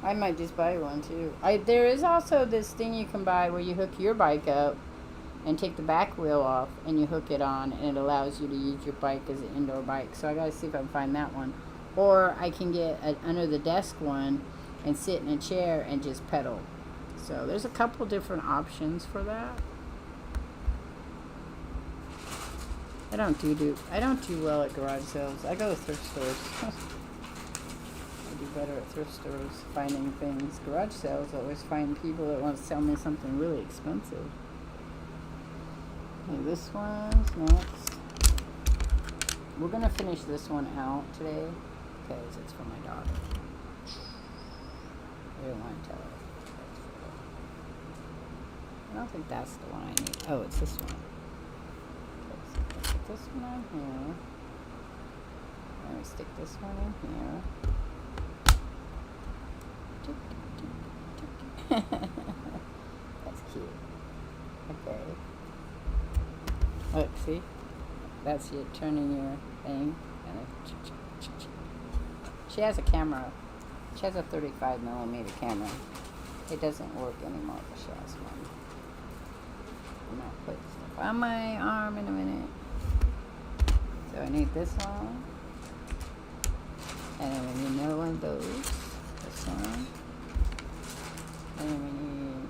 S1: I might just buy one too. There is also this thing you can buy where you hook your bike up and take the back wheel off and you hook it on and it allows you to use your bike as an indoor bike. So I gotta see if I can find that one. Or I can get an under the desk one and sit in a chair and just pedal. So there's a couple different options for that. I don't do well at garage sales. I go to thrift stores. I do better at thrift stores finding things. Garage sales, I always find people that want to sell me something really expensive. Okay, this one's next. We're going to finish this one out today because it's for my daughter. I don't want to tell her. I don't think that's the one I need. Oh, it's this one. Okay, so I'll put this one on here. And we stick this one in here. That's cute. Okay. Look, see? That's you turning your thing. And she has a camera. She has a 35mm camera. It doesn't work anymore, but she has one. I'm going to put stuff on my arm in a minute. So I need this one. And then we need another one of those. This one. And then we need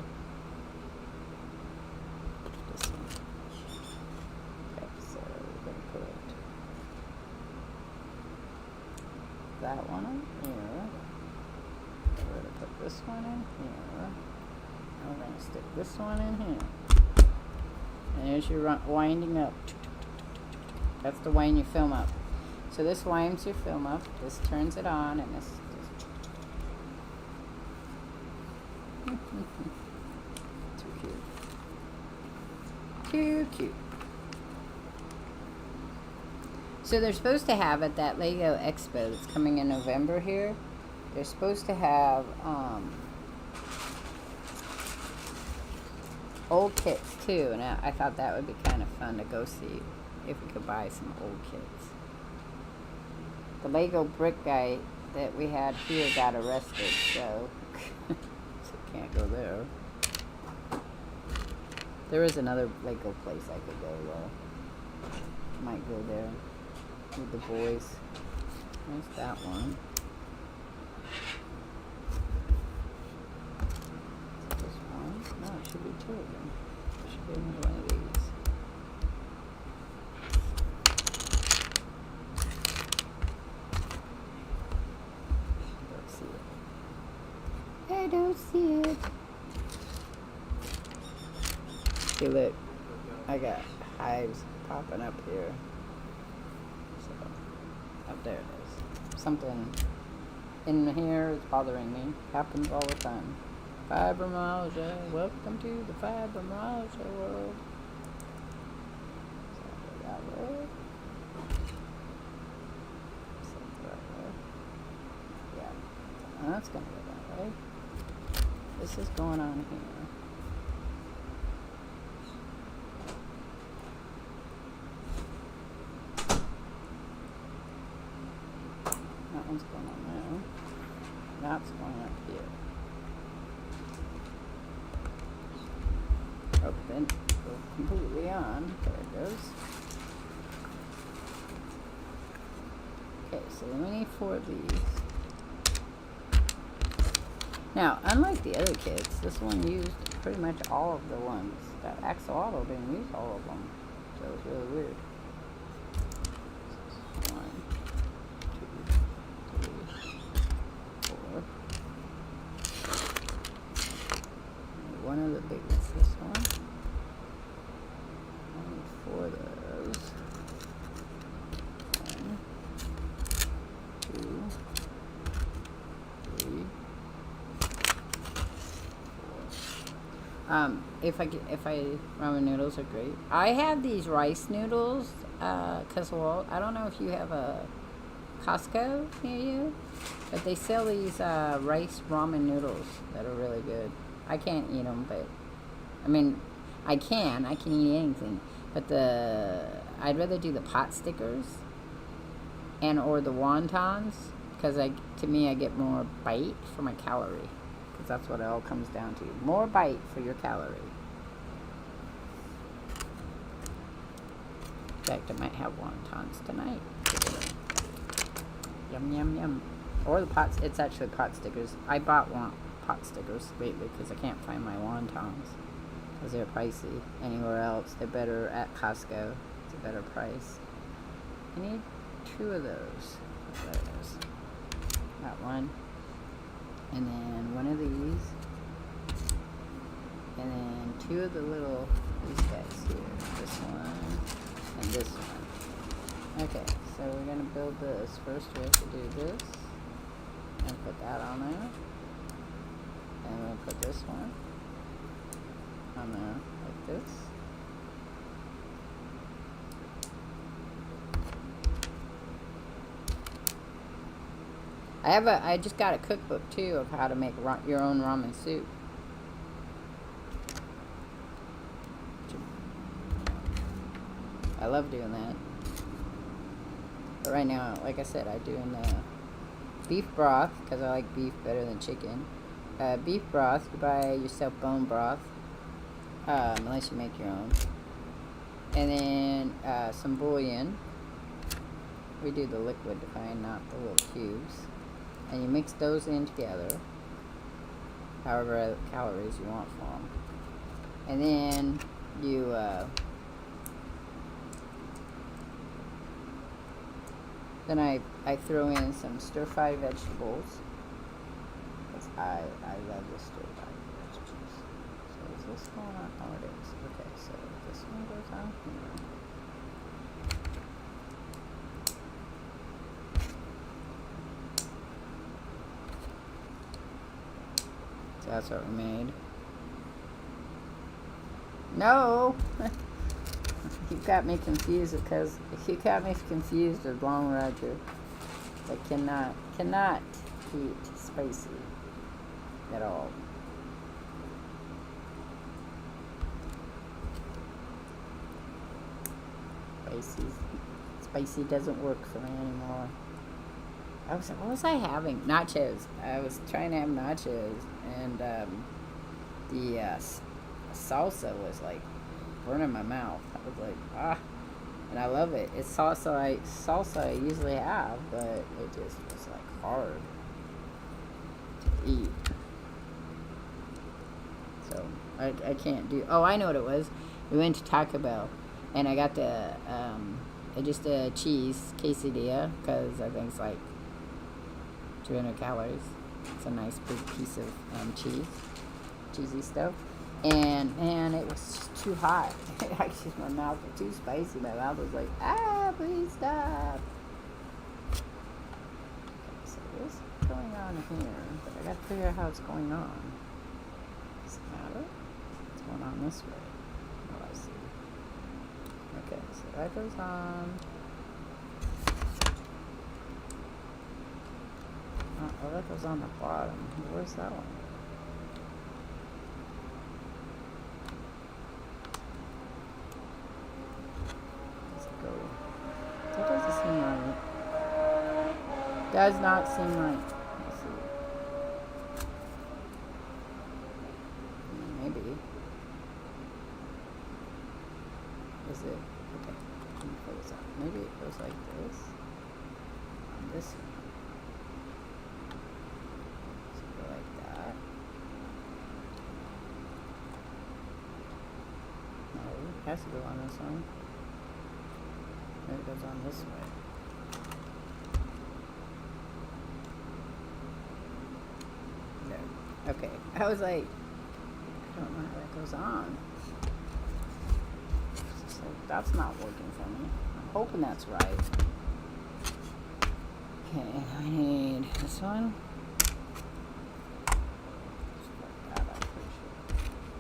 S1: this one. Okay, so we're going to put that one in here. We're going to put this one in here. And we're going to stick this one in here. And there's your winding up. That's the wind you film up. So this winds your film up. This turns it on, and this. Too cute. Too cute. So they're supposed to have at that Lego Expo that's coming in November here. They're supposed to have old kits too, and I thought that would be kind of fun to go see if we could buy some old kits. The Lego brick guy that we had here got arrested, so can't go there. There is another Lego place I could go though. Might go there with the boys. There's that one. This one. No, it should be two of them. It should be another one of these. I don't see it. See, look, I got hives popping up here. So, up there it is. Something in here is bothering me. Happens all the time. Fibromyalgia. Welcome to the fibromyalgia world. So, that way. So, that way. Yeah. That's gonna go that way. This is going on here. That one's going on there. That's going up here. Oh, then go completely on. There it goes. Okay, so then we need 4 of these. Now, unlike the other kits, this one used pretty much all of the ones. That Axolotl didn't use all of them. So it was really weird. 1, 2, 3, 4. And one of the big ones, this one. I need 4 of those. 1, 2, 3. If I ramen noodles are great. I have these rice noodles, cause well, I don't know if you have a Costco near you, but they sell these rice ramen noodles that are really good. I can't eat them, but I mean, I can eat anything, but I'd rather do the pot stickers or the wontons, because to me I get more bite for my calorie. That's what it all comes down to. More bite for your calorie. In fact, I might have wontons tonight. Yum, yum, yum. Or the pots. It's actually pot stickers. I bought pot stickers lately because I can't find my wontons. Because they're pricey anywhere else. They're better at Costco. It's a better price. I need 2 of those. There it is. That one. And then one of these. And then two of the little, these guys here. This one and this one. Okay, so we're going to build this. First we have to do this. And put that on there. And we'll put this one on there like this. I just got a cookbook too of how to make your own ramen soup. I love doing that. But right now, like I said, I'm doing beef broth because I like beef better than chicken. Beef broth, you buy yourself bone broth, unless you make your own. And then some bouillon. We do the liquid defined, not the little cubes. And you mix those in together, however calories you want for them. And then you then I throw in some stir-fried vegetables. Because I love the stir-fried vegetables. So is this going on? Oh, it is. Okay, so this one goes on here. So that's what we made. No! You got me confused because you got me confused with Long Roger. I cannot eat spicy at all. Spicy doesn't work for me anymore. What was I having? Nachos. I was trying to have nachos, and the salsa was like burning my mouth. I was like, and I love it. It's salsa I usually have, but it just was like hard to eat. So I can't do. Oh, I know what it was. We went to Taco Bell, and I got the just a cheese quesadilla because I think it's like 200 calories. It's a nice big piece of cheesy stuff. And it was just too hot. Actually, my mouth was too spicy. My mouth was like, please stop. Okay, so what's going on here? But I gotta figure out how it's going on. Does it matter? It's going on this way. Oh, I see. Okay, so that goes on. Oh, that goes on the bottom. Where's that one? Let's go. That doesn't seem right. Does not seem right. Let's see. Maybe. Is it? Okay. Let me close that. Maybe it goes like this. On this one. It has to go on this one. Then it goes on this way. No. Okay. I was like, I don't know how that goes on. So that's not working for me. I'm hoping that's right. Okay, I need this one.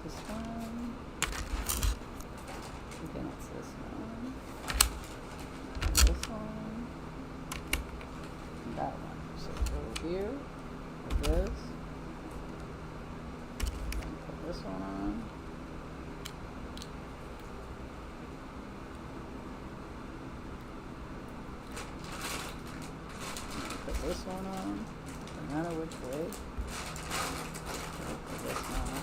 S1: This one. Again, it's this one. And this one. And that one. So over here. With this. And put this one on. Put this one on. No matter which way. Put this one on.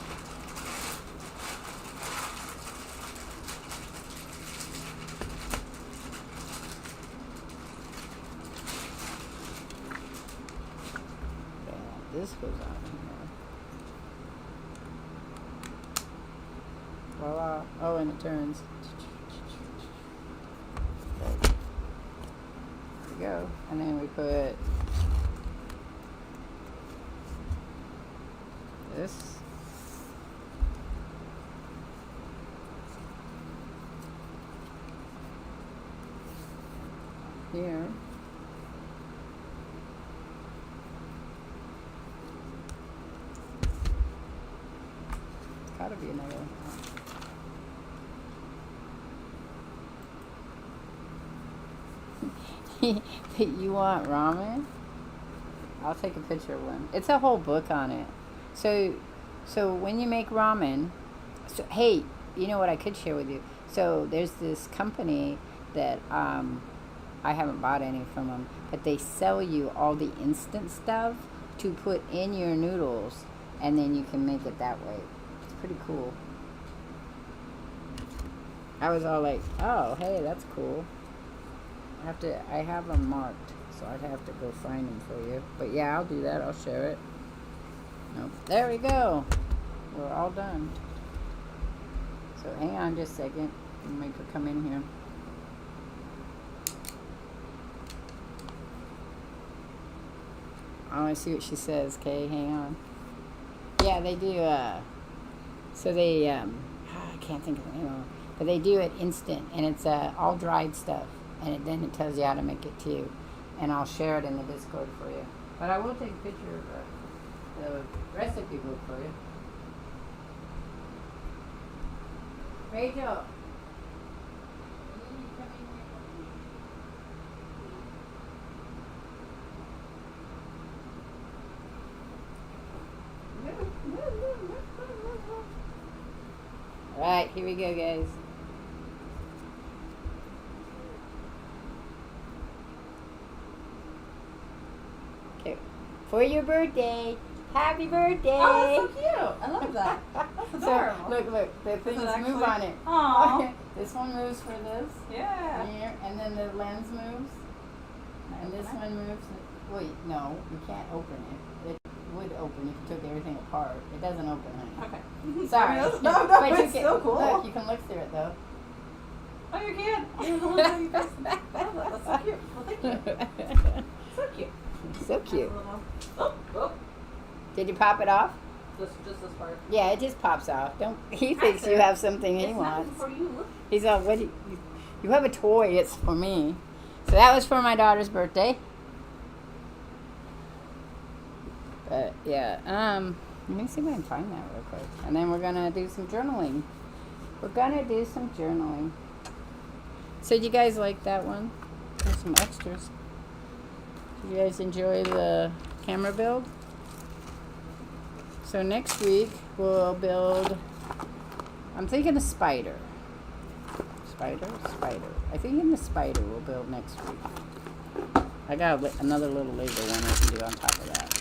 S1: This goes on here. Voila. Oh, and it turns. Okay. There we go. And then we put this. Here. It's gotta be another one. You want ramen? I'll take a picture of one. It's a whole book on it. So when you make ramen, so hey, you know what I could share with you? So there's this company that I haven't bought any from them, but they sell you all the instant stuff to put in your noodles, and then you can make it that way. It's pretty cool. I was all like, oh, hey, that's cool. I have them marked, so I'd have to go find them for you. But yeah, I'll do that. I'll share it. Nope. There we go. We're all done. So hang on just a second. I'll make her come in here. I want to see what she says. Okay, hang on. Yeah, they do. So they, I can't think of the name of it, but they do it instant, and it's all dried stuff, and then it tells you how to make it too. And I'll share it in the Discord for you. But I will take a picture of the recipe book for you. Rachel. Alright, here we go, guys. Okay. For your birthday. Happy birthday.
S3: Oh, that's so cute. I love that. That's adorable.
S1: So, look, the things
S3: actually
S1: move on it.
S3: Aw.
S1: This one moves for this.
S3: Yeah.
S1: Here, and then the lens moves. And this one moves. Wait, no, you can't open it. It would open if you took everything apart. It doesn't open, honey.
S3: Okay.
S1: Sorry.
S3: No,
S1: But you
S3: it's
S1: can,
S3: so cool.
S1: Look, you can look through it though.
S3: Oh, you can. That's so cute. Well, thank you. So cute.
S1: So cute.
S3: Oh.
S1: Did you pop it off?
S3: Just this part.
S1: Yeah, it just pops off. Don't. He thinks you have something he
S3: It's
S1: wants.
S3: not for you.
S1: He's all, what? You have a toy. It's for me. So that was for my daughter's birthday. But yeah, let me see if I can find that real quick. And then we're gonna do some journaling. So did you guys like that one? There's some extras. Did you guys enjoy the camera build? So next week we'll build, I'm thinking a spider. Spider. I think in the spider we'll build next week. I got another little Lego one I can do on top of that.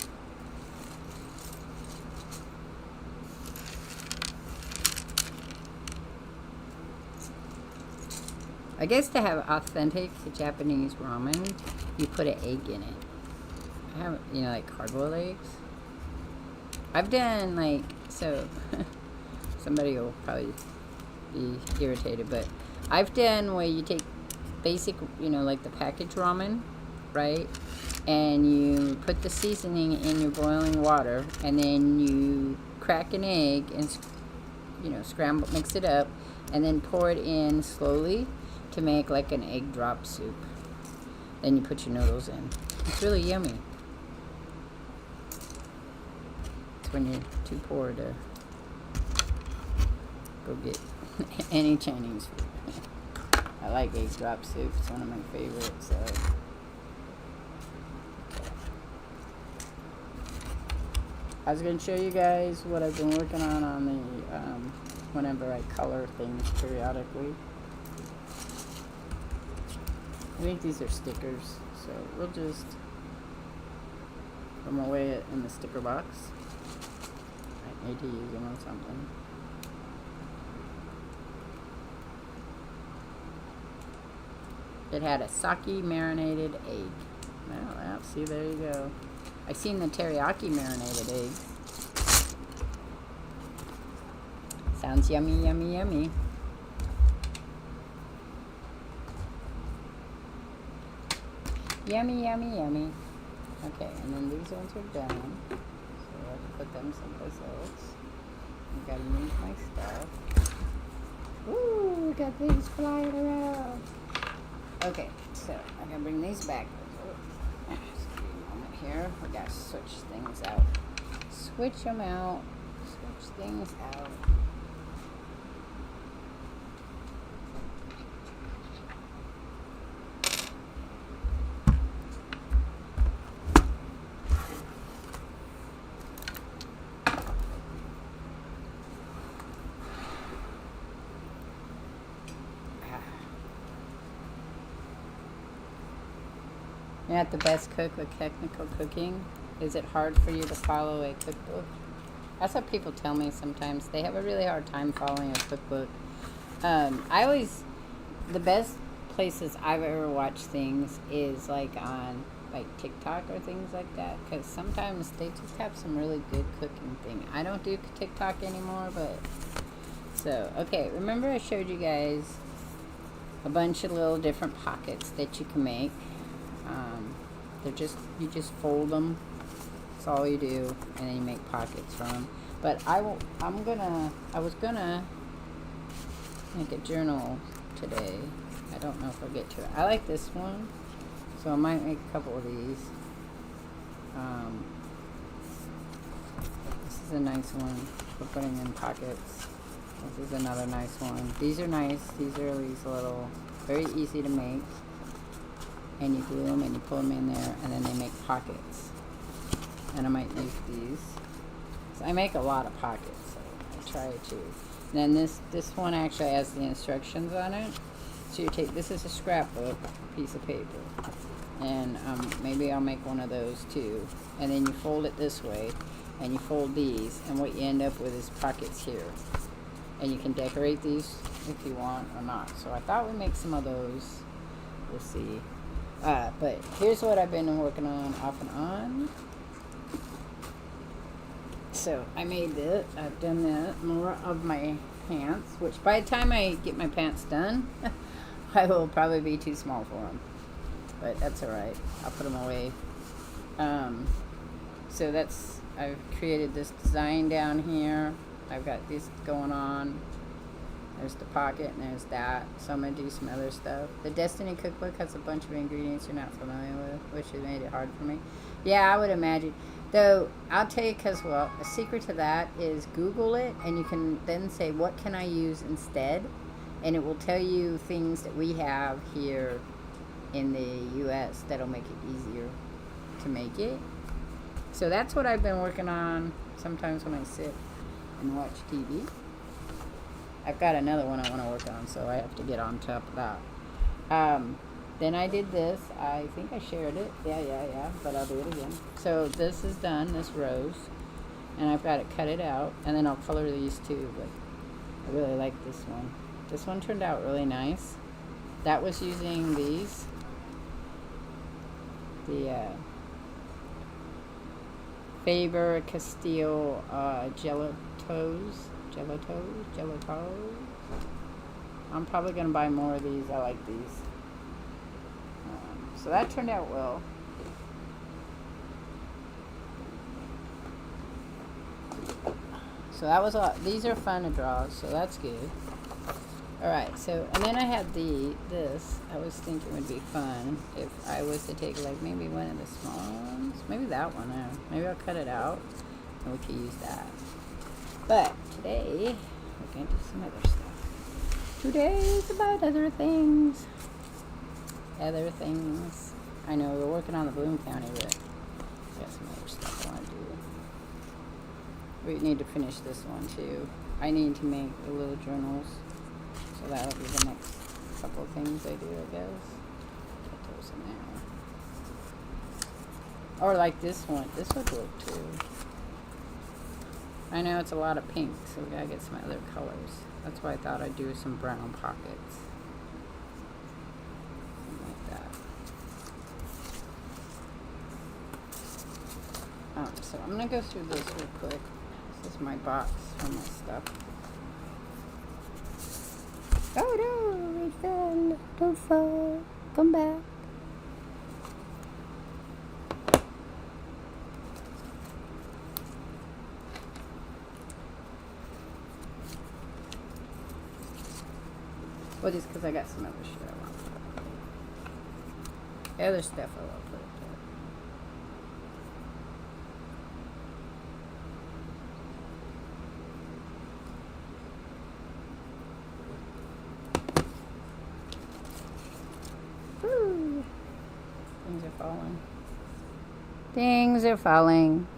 S1: I guess to have authentic Japanese ramen, you put an egg in it. I haven't, like hard-boiled eggs. I've done so somebody will probably be irritated, but I've done where you take basic, like the packaged ramen, right? And you put the seasoning in your boiling water, and then you crack an egg and, scramble, mix it up, and then pour it in slowly to make like an egg drop soup. Then you put your noodles in. It's really yummy. It's when you're too poor to go get any Chinese food. I like egg drop soup. It's one of my favorites. I was going to show you guys what I've been working on the whenever I color things periodically. I think these are stickers, so we'll just put them away in the sticker box. I need to use them on something. It had a sake marinated egg. Well, see, there you go. I've seen the teriyaki marinated egg. Sounds yummy, yummy, yummy. Yummy, yummy, yummy. Okay, and then these ones are done. So put them someplace else. I gotta move my stuff. Ooh, we got things flying around. Okay, so I gotta bring these back. Just give me a moment here. We gotta switch things out. Switch them out. Switch things out. You're not the best cook with technical cooking. Is it hard for you to follow a cookbook? That's what people tell me sometimes. They have a really hard time following a cookbook. The best places I've ever watched things is like on like TikTok or things like that. Because sometimes they just have some really good cooking thing. I don't do TikTok anymore, but... So, okay, remember I showed you guys a bunch of little different pockets that you can make. You just fold them. That's all you do, and then you make pockets from them. But I was gonna make a journal today. I don't know if I'll get to it. I like this one, so I might make a couple of these. This is a nice one for putting in pockets. This is another nice one. These are nice. These are these little, very easy to make. And you glue them and you pull them in there, and then they make pockets. And I might use these. So I make a lot of pockets, so I try to. And then this one actually has the instructions on it. So you take, this is a scrapbook piece of paper. And maybe I'll make one of those too. And then you fold it this way, and you fold these, and what you end up with is pockets here. And you can decorate these if you want or not. So I thought we'd make some of those. We'll see. But here's what I've been working on off and on. So I made this. I've done that. More of my pants, which by the time I get my pants done, I will probably be too small for them. But that's alright. I'll put them away. So I've created this design down here. I've got this going on. There's the pocket, and there's that. So I'm going to do some other stuff. The Destiny Cookbook has a bunch of ingredients you're not familiar with, which has made it hard for me. Yeah, I would imagine. Though, I'll tell you, because, well, a secret to that is Google it, and you can then say, what can I use instead? And it will tell you things that we have here in the U.S. that'll make it easier to make it. So that's what I've been working on sometimes when I sit and watch TV. I've got another one I want to work on, so I have to get on top of that. Then I did this. I think I shared it. Yeah, but I'll do it again. So this is done, this rose. And I've got it cut it out. And then I'll color these too, but I really like this one. This one turned out really nice. That was using these. The Faber-Castell gelatos. I'm probably going to buy more of these. I like these. So that turned out well. So that was a lot. These are fun to draw, so that's good. Alright, so, and then I had this, I was thinking would be fun if I was to take like maybe one of the small ones. Maybe that one there. Maybe I'll cut it out and we could use that. But today, we're going to do some other stuff. Today is about other things. Other things. I know we're working on the Bloom County, but I got some other stuff I want to do. We need to finish this one too. I need to make the little journals. So that'll be the next couple of things I do, I guess. Put those in there. Or like this one. This would work too. I know it's a lot of pink, so we gotta get some other colors. That's why I thought I'd do some brown pockets. Something like that. So I'm gonna go through this real quick. This is my box for my stuff. Oh no, we fell. Don't fall. Come back. Well, just because I got some other shit I want. The other stuff I will put it there. Woo. Things are falling. Things are falling.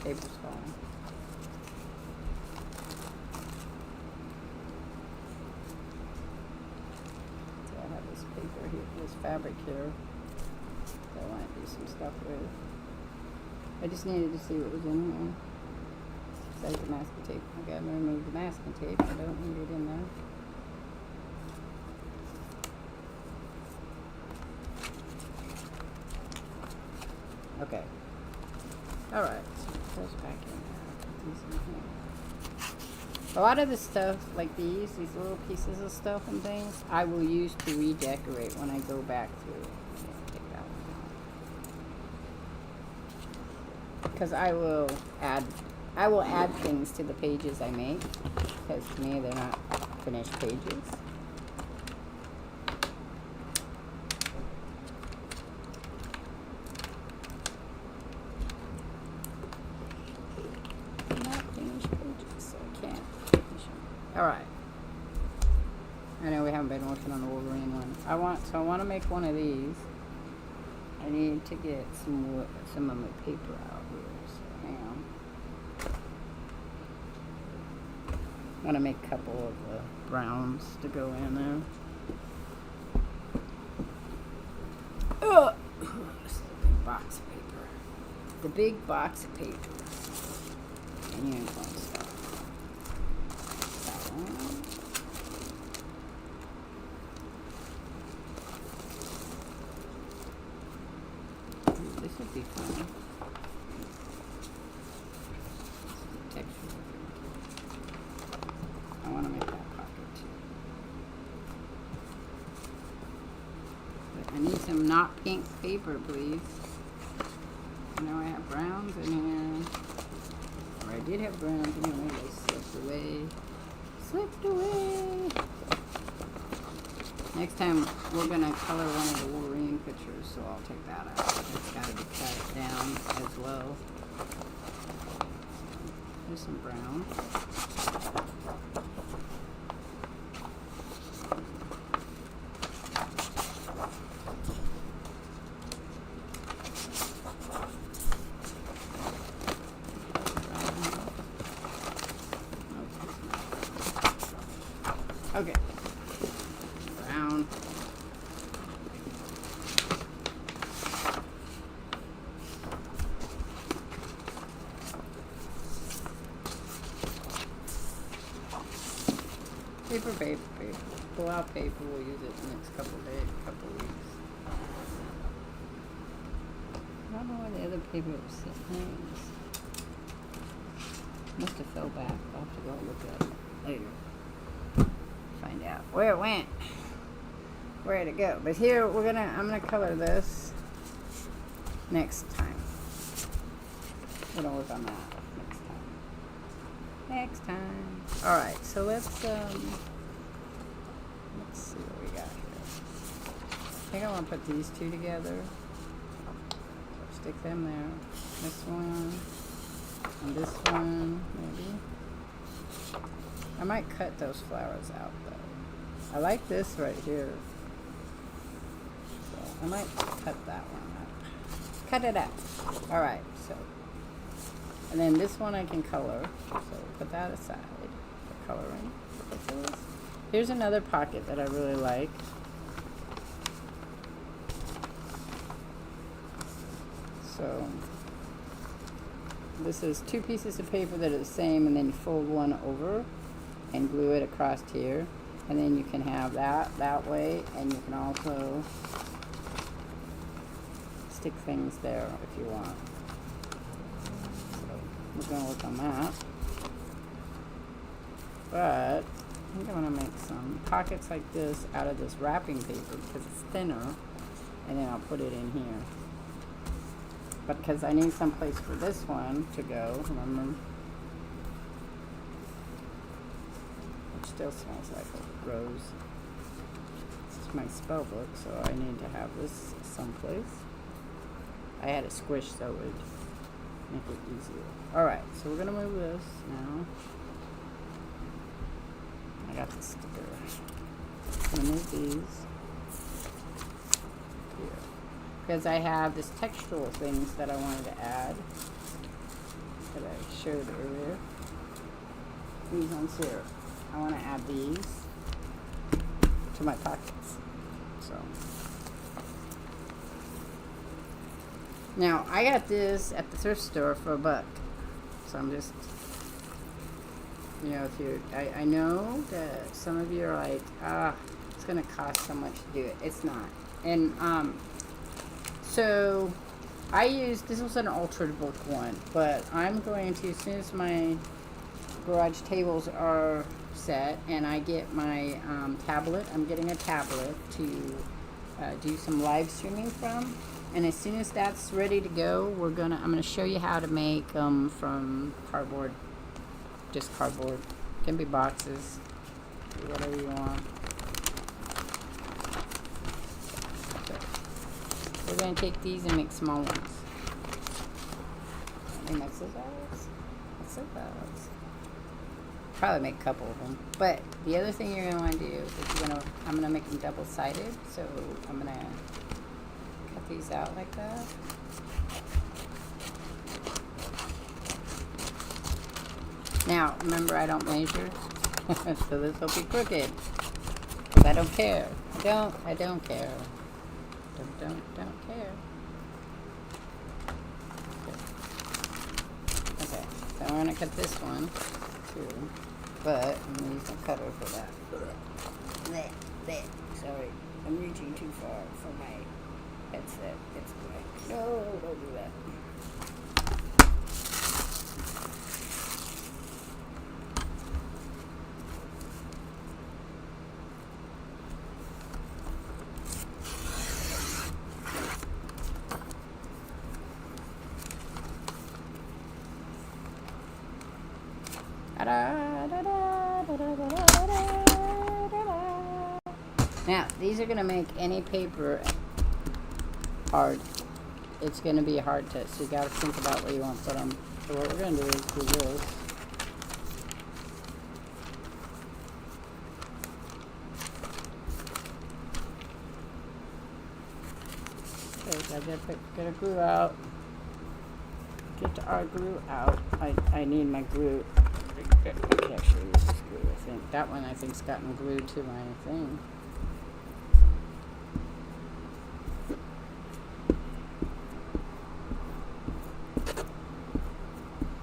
S1: Paper's falling. So I have this paper here, this fabric here that I want to do some stuff with. I just needed to see what was in here. Besides the masking tape. I gotta remove the masking tape. I don't need it in there. Okay. Alright. So it goes back in there. Put these in here. A lot of the stuff, like these little pieces of stuff and things, I will use to redecorate when I go back through. Yeah, take that one out. Because I will add things to the pages I make. Because to me, they're not finished pages. Alright. I know we haven't been working on the Wolverine one. I want to make one of these. I need to get some of my paper out here. So hang on. I want to make a couple of the browns to go in there. Ugh. This is the big box of paper. The big box of paper. And unicorn stuff. This would be fun. Texture. I want to make that pocket too. But I need some not pink paper, please. I know I have browns in here. Or I did have browns anyway. They slipped away. Slipped away. Next time we're gonna color one of the Wolverine pictures, so I'll take that out. It's gotta be cut down as well. There's some brown. Okay. Brown. Paper. Pull out paper. We'll use it the next couple weeks. I don't know where the other paper was sitting. Must have fell back. I'll have to go look at it later. Find out where it went, where'd it go. But here I'm gonna color this next time. We're gonna work on that next time. All right, so let's see what we got here. I think I want to put these two together. Stick them there. This one and this one, maybe. I might cut those flowers out though. I like this right here. So I might cut that one out. Cut it out. Alright, so. And then this one I can color. So put that aside for coloring purposes. Here's another pocket that I really like. So this is two pieces of paper that are the same, and then you fold one over and glue it across here, and then you can have that way, and you can also stick things there if you want. So we're going to work on that. But I think I'm going to make some pockets like this out of this wrapping paper because it's thinner, and then I'll put it in here. But because I need some place for this one to go, remember? still smells like a rose. This is my spell book, so I need to have this someplace. I had it squished so it would make it easier. Alright, so we're going to move this now. I got the sticker. I'm going to move these here. Because I have this textural things that I wanted to add that I showed earlier. These ones here. I want to add these to my pockets. So now I got this at the thrift store for $1. So I'm just, you know, if you're, I know that some of you are like, it's gonna cost so much to do it. It's not. And so I used, this was an altered book one, but I'm going to, as soon as my garage tables are set and I get my tablet, I'm getting a tablet to do some live streaming from. And as soon as that's ready to go, I'm gonna show you how to make them from cardboard, just cardboard. Can be boxes, whatever you want. So we're gonna take these and make small ones. Any my scissors? Probably make a couple of them. But the other thing you're gonna want to do is I'm gonna make them double-sided. So I'm gonna cut these out like that. Now, remember, I don't measure, so this will be crooked. Because I don't care. I don't care. Don't care. Okay, so I'm gonna cut this one too, but I'm gonna use my cutter for that. Sorry, I'm reaching too far for my headset. It's going. No, don't do that. Now, these are going to make any paper hard. It's going to be hard to, so you got to think about where you want to put them. So what we're going to do is do this. Okay, gotta get a glue out. Get our glue out. I need my glue. I can actually use this glue, I think. That one, I think's gotten glued to my thing.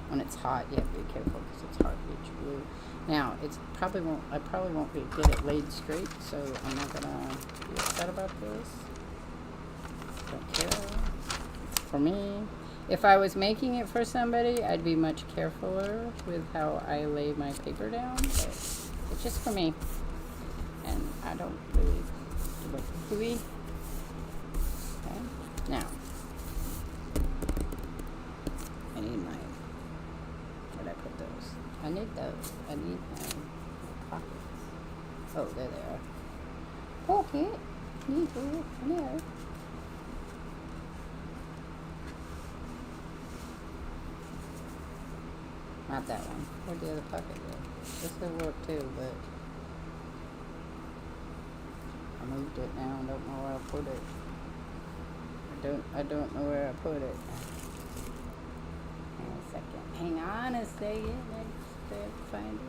S1: When it's hot, you have to be careful because it's hard to get your glue. Now, I probably won't get it laid straight, so I'm not gonna be upset about this. Don't care. For me, if I was making it for somebody, I'd be much carefuler with how I lay my paper down, but it's just for me. And I don't really do it gooey. Okay, now, I need my, where'd I put those? I need those. I need my pockets. Oh, there they are. Pocket. Need to, no. Not that one. Where'd the other pocket go? This will work too, but I moved it now. I don't know where I put it. I don't know where I put it. Hang on a second. Hang on a second. Let's find it.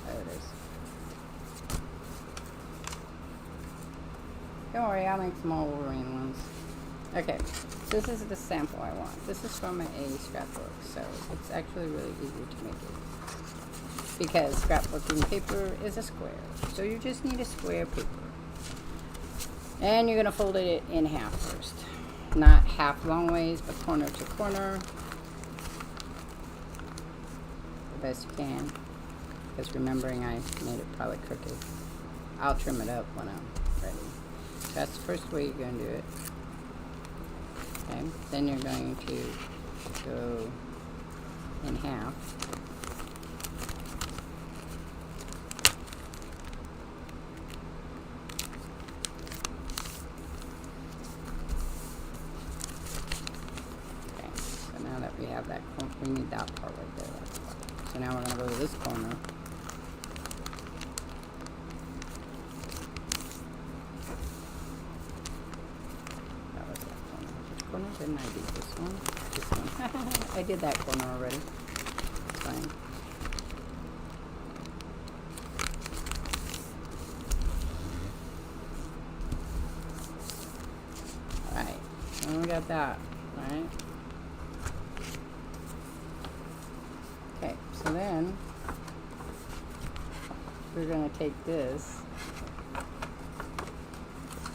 S1: There it is. Don't worry, I'll make some more Wolverine ones. Okay, so this is the sample I want. This is from a scrapbook, so it's actually really easy to make it. Because scrapbooking paper is a square. So you just need a square paper. And you're going to fold it in half first. Not half long ways, but corner to corner. The best you can. Because remembering I made it probably crooked. I'll trim it up when I'm ready. So that's the first way you're going to do it. Okay, then you're going to go in half. So now we're going to go to this corner. That was that corner. Which corner didn't I do? This one? This one. I did that corner already. It's fine. Alright. So we got that. Right? Okay, so then we're going to take this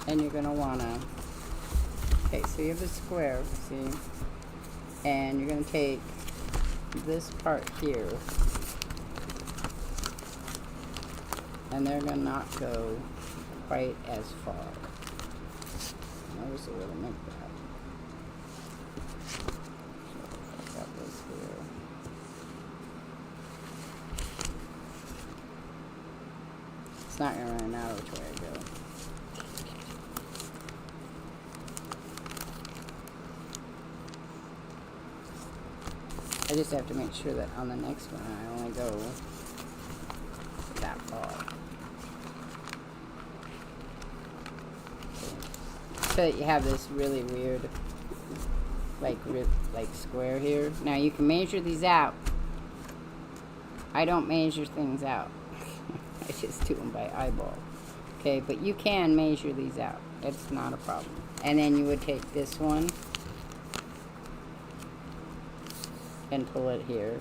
S1: and you're going to want to, okay, so you have the square, see, and you're going to take this part here and they're going to not go quite as far. Notice it will make that. So got this here. It's not going to really matter which way I go. I just have to make sure that on the next one I only go that far. Okay. So that you have this really weird like square here. Now you can measure these out. I don't measure things out. I just do them by eyeball. Okay, but you can measure these out. It's not a problem. And then you would take this one and pull it here.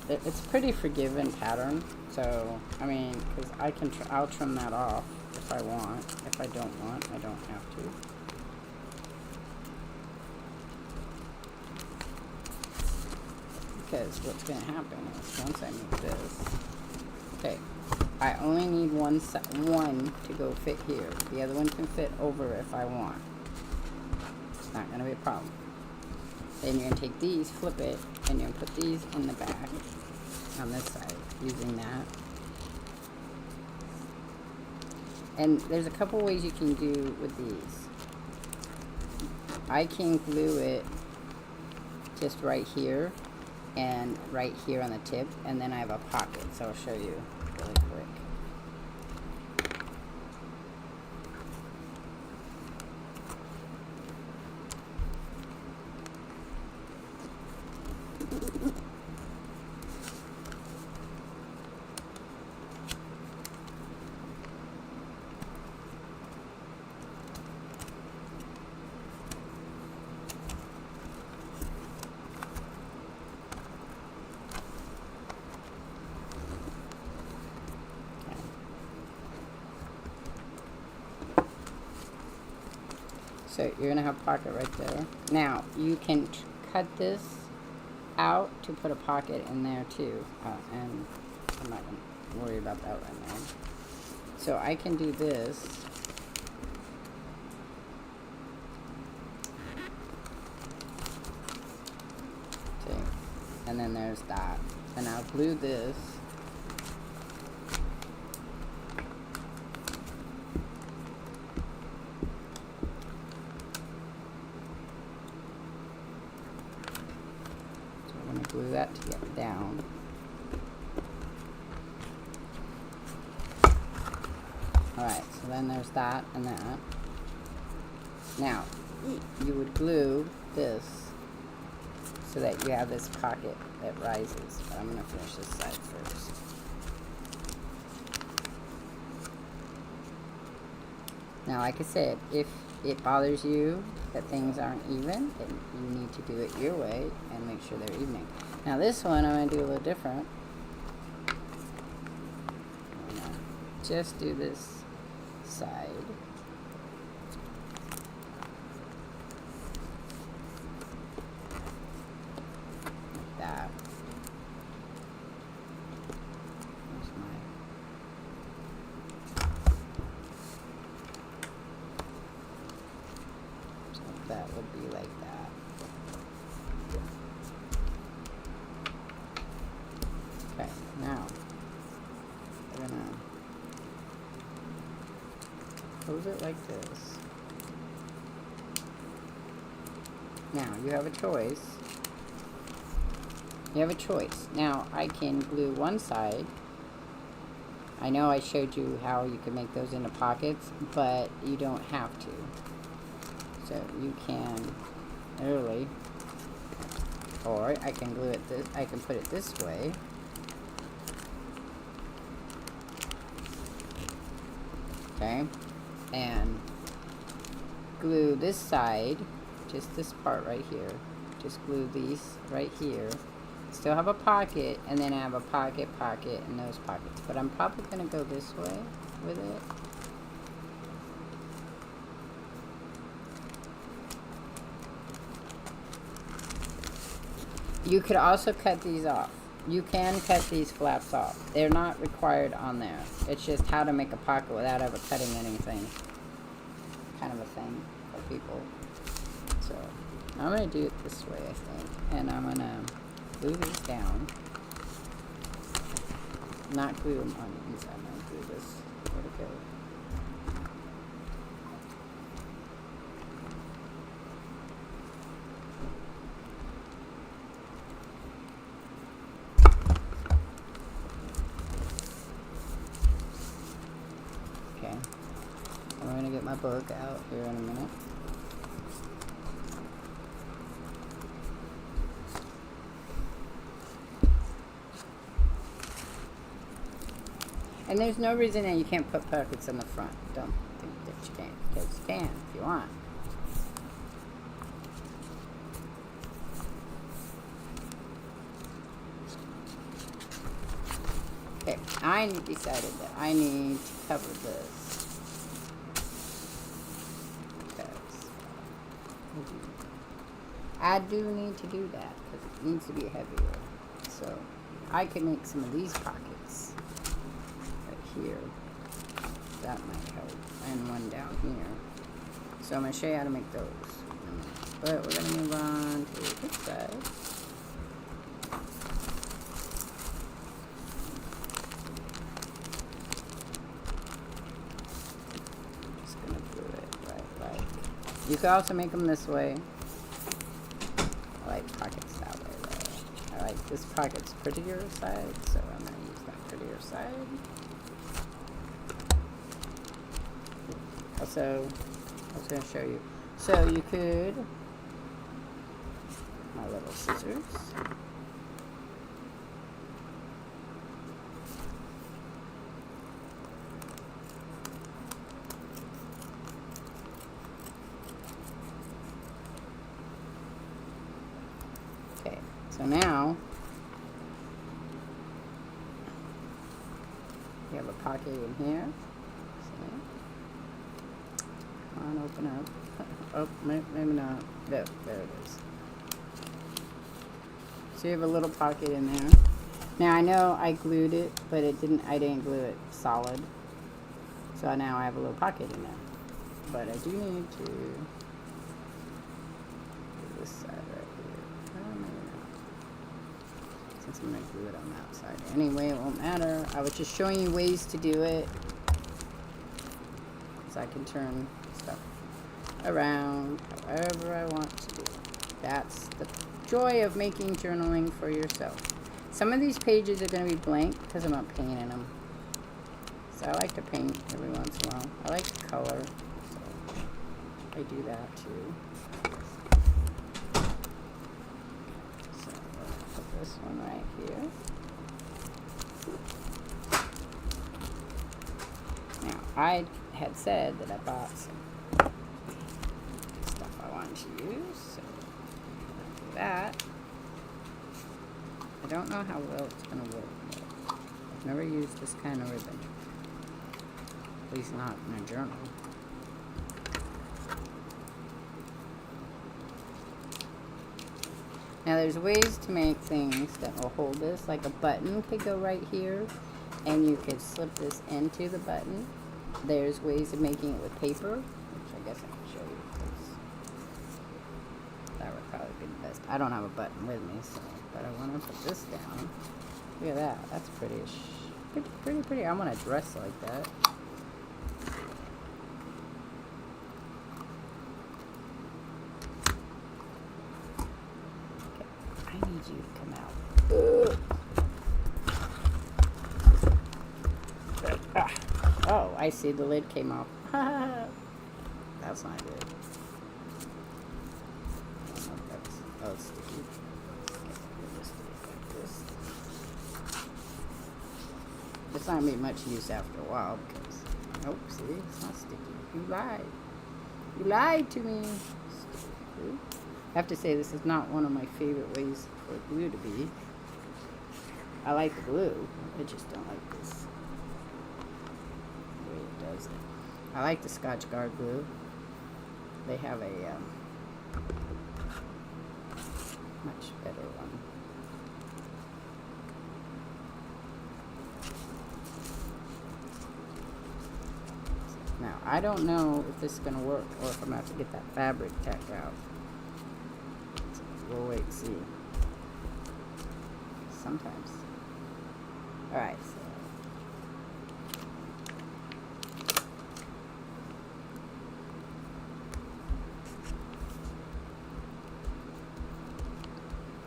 S1: It's pretty forgiving pattern. So, I mean, because I'll trim that off if I want. If I don't want, I don't have to. Because what's going to happen is once I make this, okay, I only need one to go fit here. The other one can fit over if I want. It's not going to be a problem. Then you're going to take these, flip it, and you're going to put these in the back on this side using that. And there's a couple ways you can do with these. I can glue it just right here and right here on the tip, and then I have a pocket, so I'll show you really quick. So you're going to have a pocket right there. Now, you can cut this out to put a pocket in there too. And I'm not going to worry about that right now. So I can do this. See? And then there's that. And I'll glue this. Glue that to get down. Alright, so then there's that and that. Now, you would glue this so that you have this pocket that rises. But I'm going to finish this side first. Now, like I said, if it bothers you that things aren't even, then you need to do it your way and make sure they're evening. Now this one I'm going to do a little different. I'm going to just do this side. Like that. There's my... So that would be like that. Okay, now we're gonna close it like this. Now you have a choice. You have a choice. Now, I can glue one side. I know I showed you how you can make those into pockets, but you don't have to. So you can literally, or I can glue it this, I can put it this way. Okay, and glue this side, just this part right here. Just glue these right here. Still have a pocket, and then I have a pocket, and those pockets. But I'm probably gonna go this way with it. You could also cut these off. You can cut these flaps off. They're not required on there. It's just how to make a pocket without ever cutting anything. Kind of a thing for people. So I'm going to do it this way, I think. And I'm going to glue these down. Not glue them on the inside. I'm going to glue this. Where'd it go? Okay, I'm going to get my book out here in a minute. And there's no reason that you can't put pockets in the front. Don't think that you can't, because you can if you want. Okay, I decided that I need to cover this. Because I do need to do that because it needs to be heavier. So I can make some of these pockets right here. That might help. And one down here. So I'm going to show you how to make those. But we're going to move on to this side. You could also make them this way. I like pockets that way though. I like this pocket's prettier side, so I'm going to use that prettier side. Also, I was going to show you. So you could, my little scissors. Okay, so now you have a pocket in here. See? Come on, open up. Oh, maybe not. There it is. So you have a little pocket in there. Now I know I glued it, but I didn't glue it solid. So now I have a little pocket in there. But I do need to do this side right here. Maybe not. Since I'm going to glue it on that side. Anyway, it won't matter. I was just showing you ways to do it. So I can turn stuff around however I want to do. That's the joy of making journaling for yourself. Some of these pages are going to be blank because I'm not painting them. So I like to paint every once in a while. I like the color, so I do that too. So I'll put this one right here. Now, I had said that I bought some stuff I wanted to use, so I'll do that. I don't know how well it's going to work. I've never used this kind of ribbon. At least not in a journal. Now there's ways to make things that will hold this. Like a button could go right here, and you could slip this into the button. There's ways of making it with paper, which I guess I can show you because that would probably be the best. I don't have a button with me, so but I want to put this down. Look at that. That's pretty-ish. Pretty. I want a dress like that. Okay. I need did you come out? Ugh. Oh, I see the lid came off. That's not good. I don't know if that's, oh, it's sticky. Just like this. It's not gonna be much use after a while because, nope, see, it's not sticky. You lied. You lied to me. Stupid. I have to say, this is not one of my favorite ways for glue to be. I like the glue. I just don't like this. The way it does it. I like the Scotch Guard glue. They have a much better one. Now, I don't know if this is going to work or if I'm going to have to get that fabric tacked out. So we'll wait and see. Sometimes. Alright, so.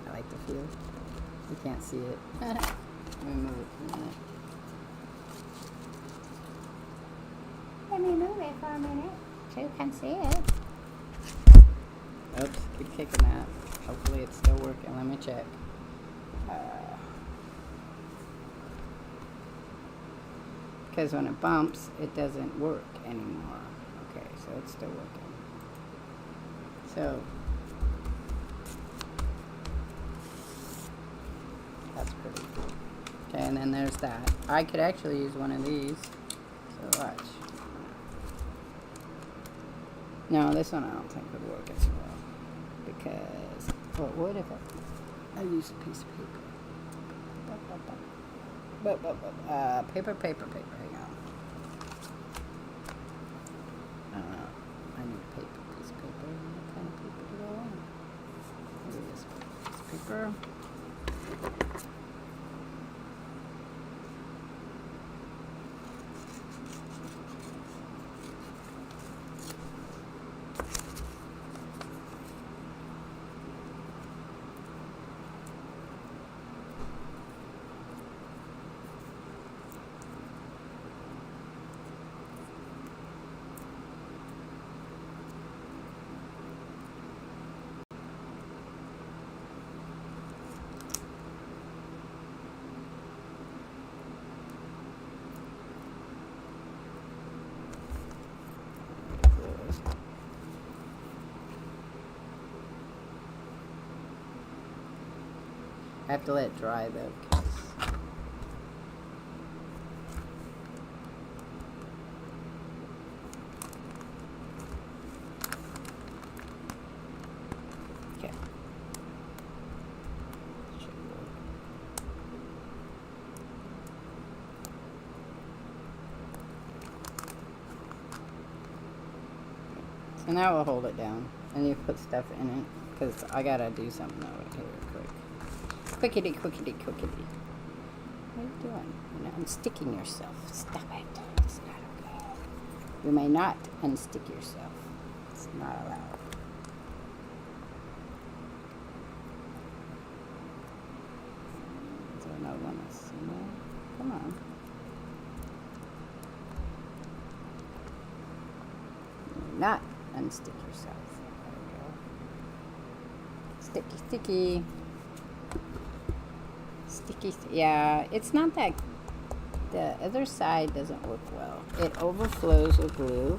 S1: I like the feel. You can't see it. Let me move it for a minute. Let me move it for a minute so you can see it. Oops, keep kicking that. Hopefully it's still working. Let me check. Because when it bumps, it doesn't work anymore. Okay, so it's still working. So, that's pretty cool. Okay, and then there's that. I could actually use one of these. So watch. No, this one I don't think would work as well. Because, well, it would if I use a piece of paper. Paper. Hang on. I don't know. I need a paper, piece of paper. What kind of paper do I want? Maybe this piece of paper. I have to let it dry though. Okay. Should work. So now we'll hold it down and you put stuff in it because I gotta do something over here quick. Quickity. What are you doing? You're not unsticking yourself. Stop it. It's not okay. You may not unstick yourself. It's not allowed. Is there another one that's in there? Come on. You may not unstick yourself. There we go. Sticky. Yeah, it's not that, the other side doesn't work well. It overflows with glue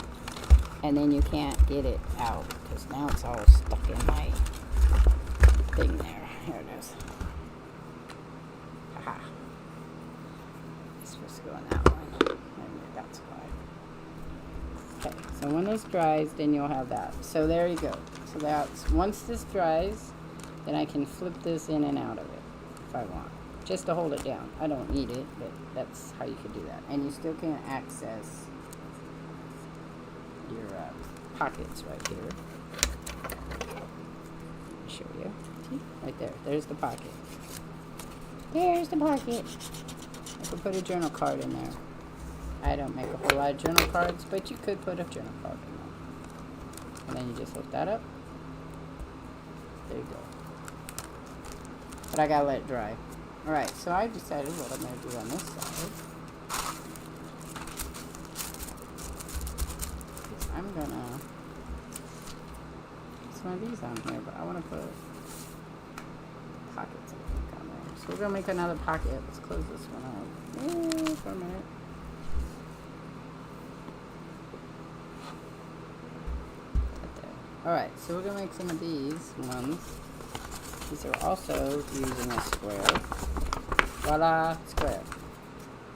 S1: and then you can't get it out because now it's all stuck in my thing there. Here it is. Haha. It's supposed to go on that one. Maybe that's why. Okay, so when this dries, then you'll have that. So there you go. So that's, once this dries, then I can flip this in and out of it if I want. Just to hold it down. I don't need it, but that's how you could do that. And you still can access your pockets right here. I'll show you. See? Right there. There's the pocket. There's the pocket. I could put a journal card in there. I don't make a whole lot of journal cards, but you could put a journal card in there. And then you just lift that up. There you go. But I gotta let it dry. Alright, so I decided what I'm gonna do on this side. I'm gonna put some of these on here, but I wanna put pockets, I think, on there. So we're gonna make another pocket. Let's close this one out for a minute. Alright, so we're gonna make some of these ones. These are also using a square. Voila, square.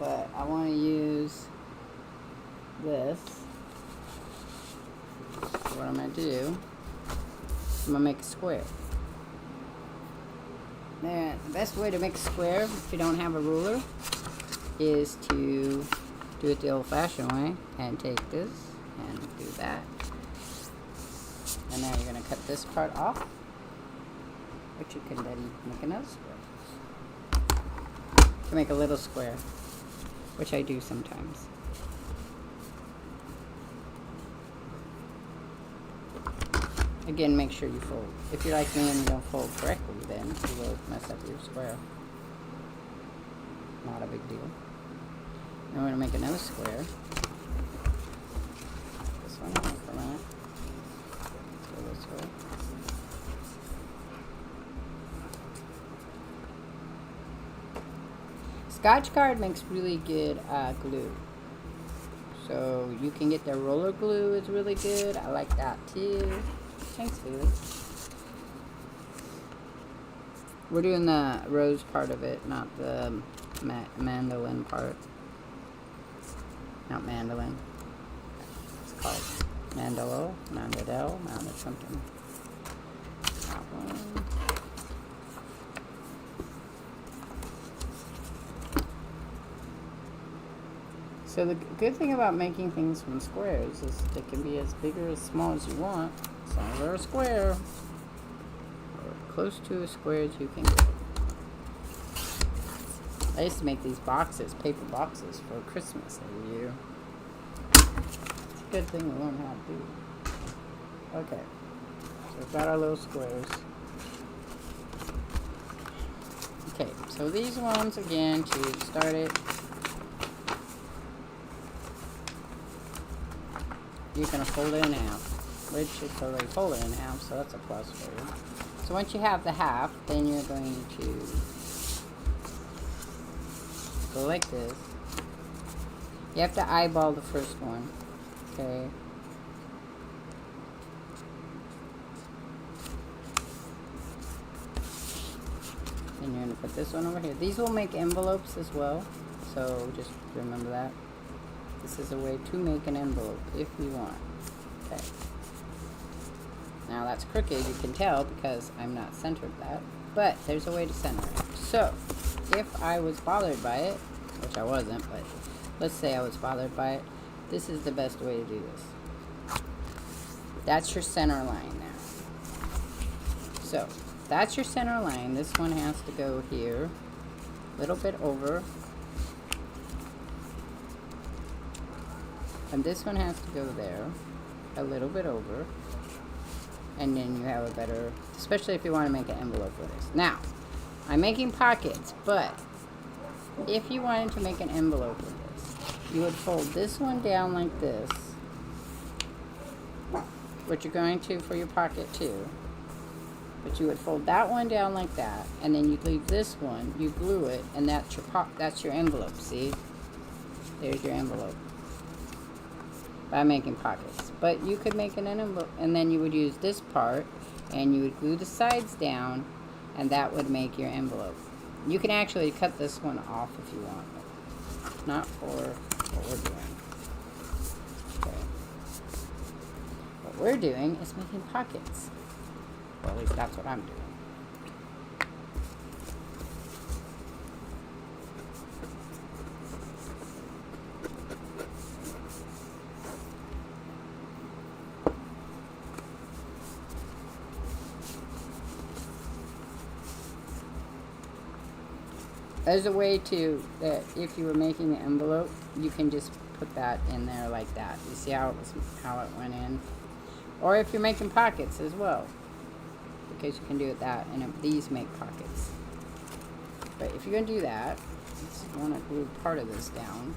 S1: But I want to use this. So what I'm going to do, I'm going to make a square. Now, the best way to make a square, if you don't have a ruler, is to do it the old-fashioned way and take this and do that. And now you're going to cut this part off, which you can then make another square. To make a little square, which I do sometimes. Again, make sure you fold. If you're like me and you don't fold correctly, then you will mess up your square. Not a big deal. Now we're going to make another square. This one out for a minute. Let's go this way. Scotchgard makes really good glue. So you can get the roller glue, is really good. I like that too. Thanks, Haley. We're doing the rose part of it, not the mandolin part. Not mandolin. It's called mandalo, mandadel something. That one. So the good thing about making things from squares is they can be as big or as small as you want, as long as they're a square, or close to a square as you can get. I used to make these boxes, paper boxes, for Christmas every year. It's a good thing to learn how to do. Okay, so we've got our little squares. Okay, so these ones, again, to start it, you're going to fold it in half, which it's already folded in half, so that's a plus for you. So once you have the half, then you're going to go like this. You have to eyeball the first one, okay? And you're going to put this one over here. These will make envelopes as well, so just remember that. This is a way to make an envelope if you want. Okay. Now that's crooked, you can tell, because I'm not centered that. But there's a way to center it. So, if I was bothered by it, which I wasn't, but let's say I was bothered by it, this is the best way to do this. That's your center line now. So, that's your center line. This one has to go here, a little bit over. And this one has to go there, a little bit over, and then you have a better, especially if you want to make an envelope with this. Now, I'm making pockets, but if you wanted to make an envelope with this, you would fold this one down like this, which you're going to for your pocket too, but you would fold that one down like that, and then you'd leave this one, you glue it, and that's your envelope, see? There's your envelope. By making pockets. But you could make an envelope, and then you would use this part, and you would glue the sides down, and that would make your envelope. You can actually cut this one off if you want, but not for what we're doing. Okay. What we're doing is making pockets. Well, at least that's what I'm doing. There's a way to, that if you were making an envelope, you can just put that in there like that. You see how it went in? Or if you're making pockets as well, because you can do it that, and if these make pockets. if you're going to do that, I want to glue part of this down.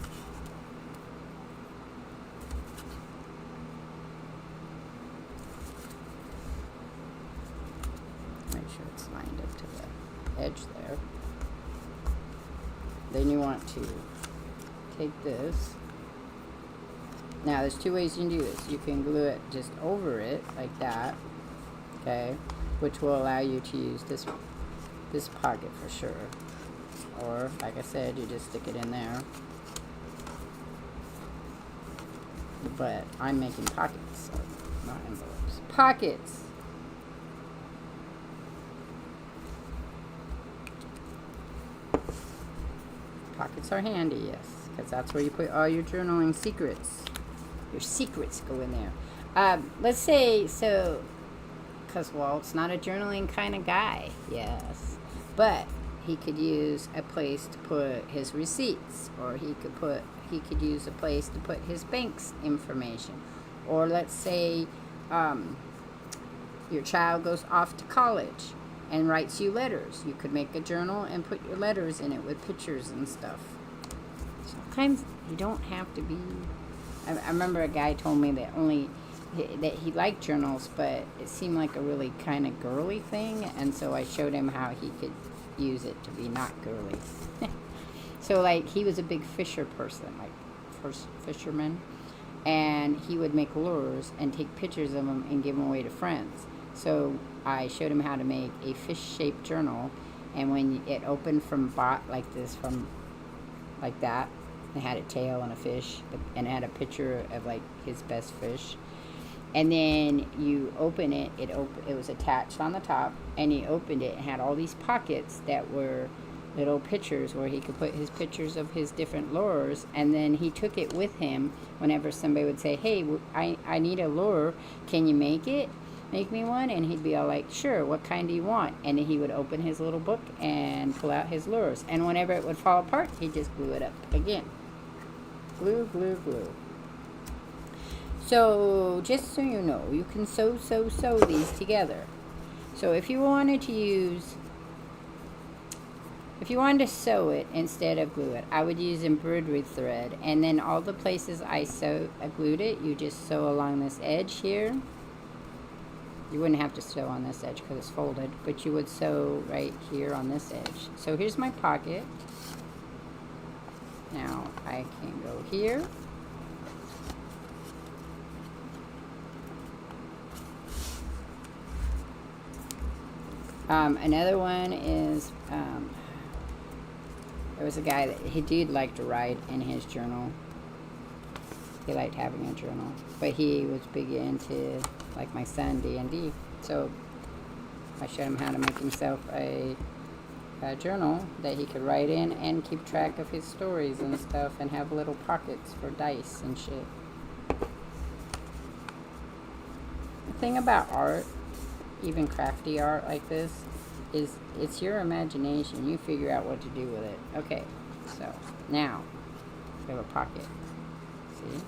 S1: Make sure it's lined up to the edge there. Then you want to take this. Now, there's two ways you can do this. You can glue it just over it, like that, okay, which will allow you to use this pocket for sure. Or, like I said, you just stick it in there. But I'm making pockets, so not envelopes. Pockets! Pockets are handy, yes, because that's where you put all your journaling secrets. Your secrets go in there. Let's say, so, because Walt's not a journaling kind of guy, yes, but he could use a place to put his receipts, or he could use a place to put his bank's information. Or let's say your child goes off to college and writes you letters. You could make a journal and put your letters in it with pictures and stuff. Sometimes you don't have to be... I remember a guy told me that that he liked journals, but it seemed like a really kind of girly thing, and so I showed him how he could use it to be not girly. So, like, he was a big fisher person, like fisherman, and he would make lures and take pictures of them and give them away to friends. So I showed him how to make a fish-shaped journal, and when it opened from like this, from like that, it had a tail and a fish, and it had a picture of like his best fish. And then you open it, it was attached on the top, and he opened it and had all these pockets that were little pictures where he could put his pictures of his different lures, and then he took it with him whenever somebody would say, hey, I need a lure, can you make me one? And he'd be all like, sure, what kind do you want? And then he would open his little book and pull out his lures, and whenever it would fall apart, he'd just glue it up again. Glue, glue, glue. So, just so you know, you can sew these together. So if you wanted to sew it instead of glue it, I would use embroidery thread, and then all the places I glued it, you just sew along this edge here. You wouldn't have to sew on this edge because it's folded, but you would sew right here on this edge. So here's my pocket. Now I can go here. Another one is, there was a guy that he did like to write in his journal. He liked having a journal, but he was big into, like my son, D&D. So I showed him how to make himself a journal that he could write in and keep track of his stories and stuff, and have little pockets for dice and shit. The thing about art, even crafty art like this, is it's your imagination. You figure out what to do with it. Okay, so now we have a pocket. See?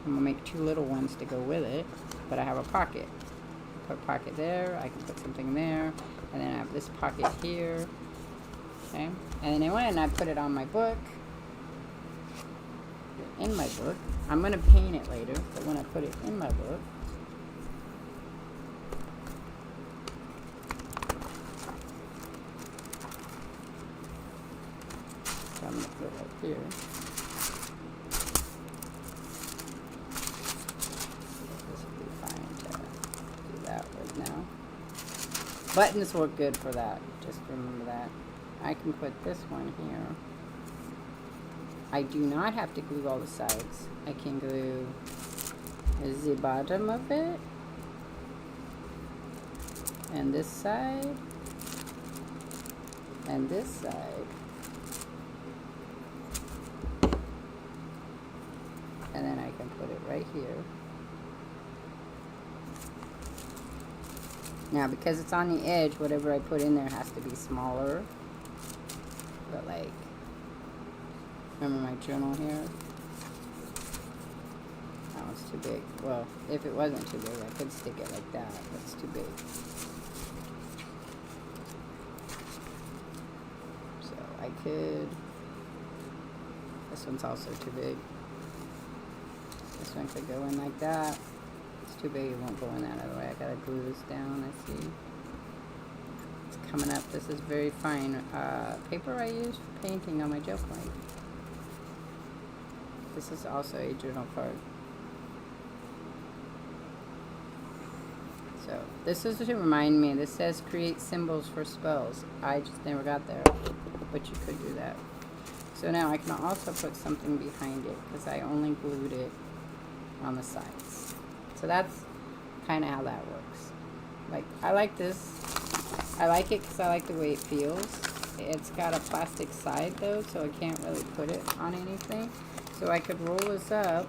S1: I'm gonna make two little ones to go with it, but I have a pocket. I put a pocket there, I can put something there, and then I have this pocket here. Okay, and then when I put it on my book, in my book, I'm gonna paint it later, but when I put it in my book, so I'm gonna put it right here. Buttons work good for that. Just remember that. I can put this one here. I do not have to glue all the sides. I can glue the bottom of it, and this side, and this side, and then I can put it right here. Now, because it's on the edge, whatever I put in there has to be smaller. But, like, remember my journal here? That one's too big. Well, if it wasn't too big, I could stick it like that, but it's too big. I could. This one's also too big. This one could go in like that. It's too big, it won't go in that other way. I gotta glue this down, I see. It's coming up. This is very fine paper I use for painting on my gel point. This is also a journal card. So this is to remind me. This says create symbols for spells. I just never got there, but you could do that. So now I can also put something behind it because I only glued it on the sides. So that's kind of how that works. Like, I like this. I like it because I like the way it feels. It's got a plastic side though, so I can't really put it on anything. So I could roll this up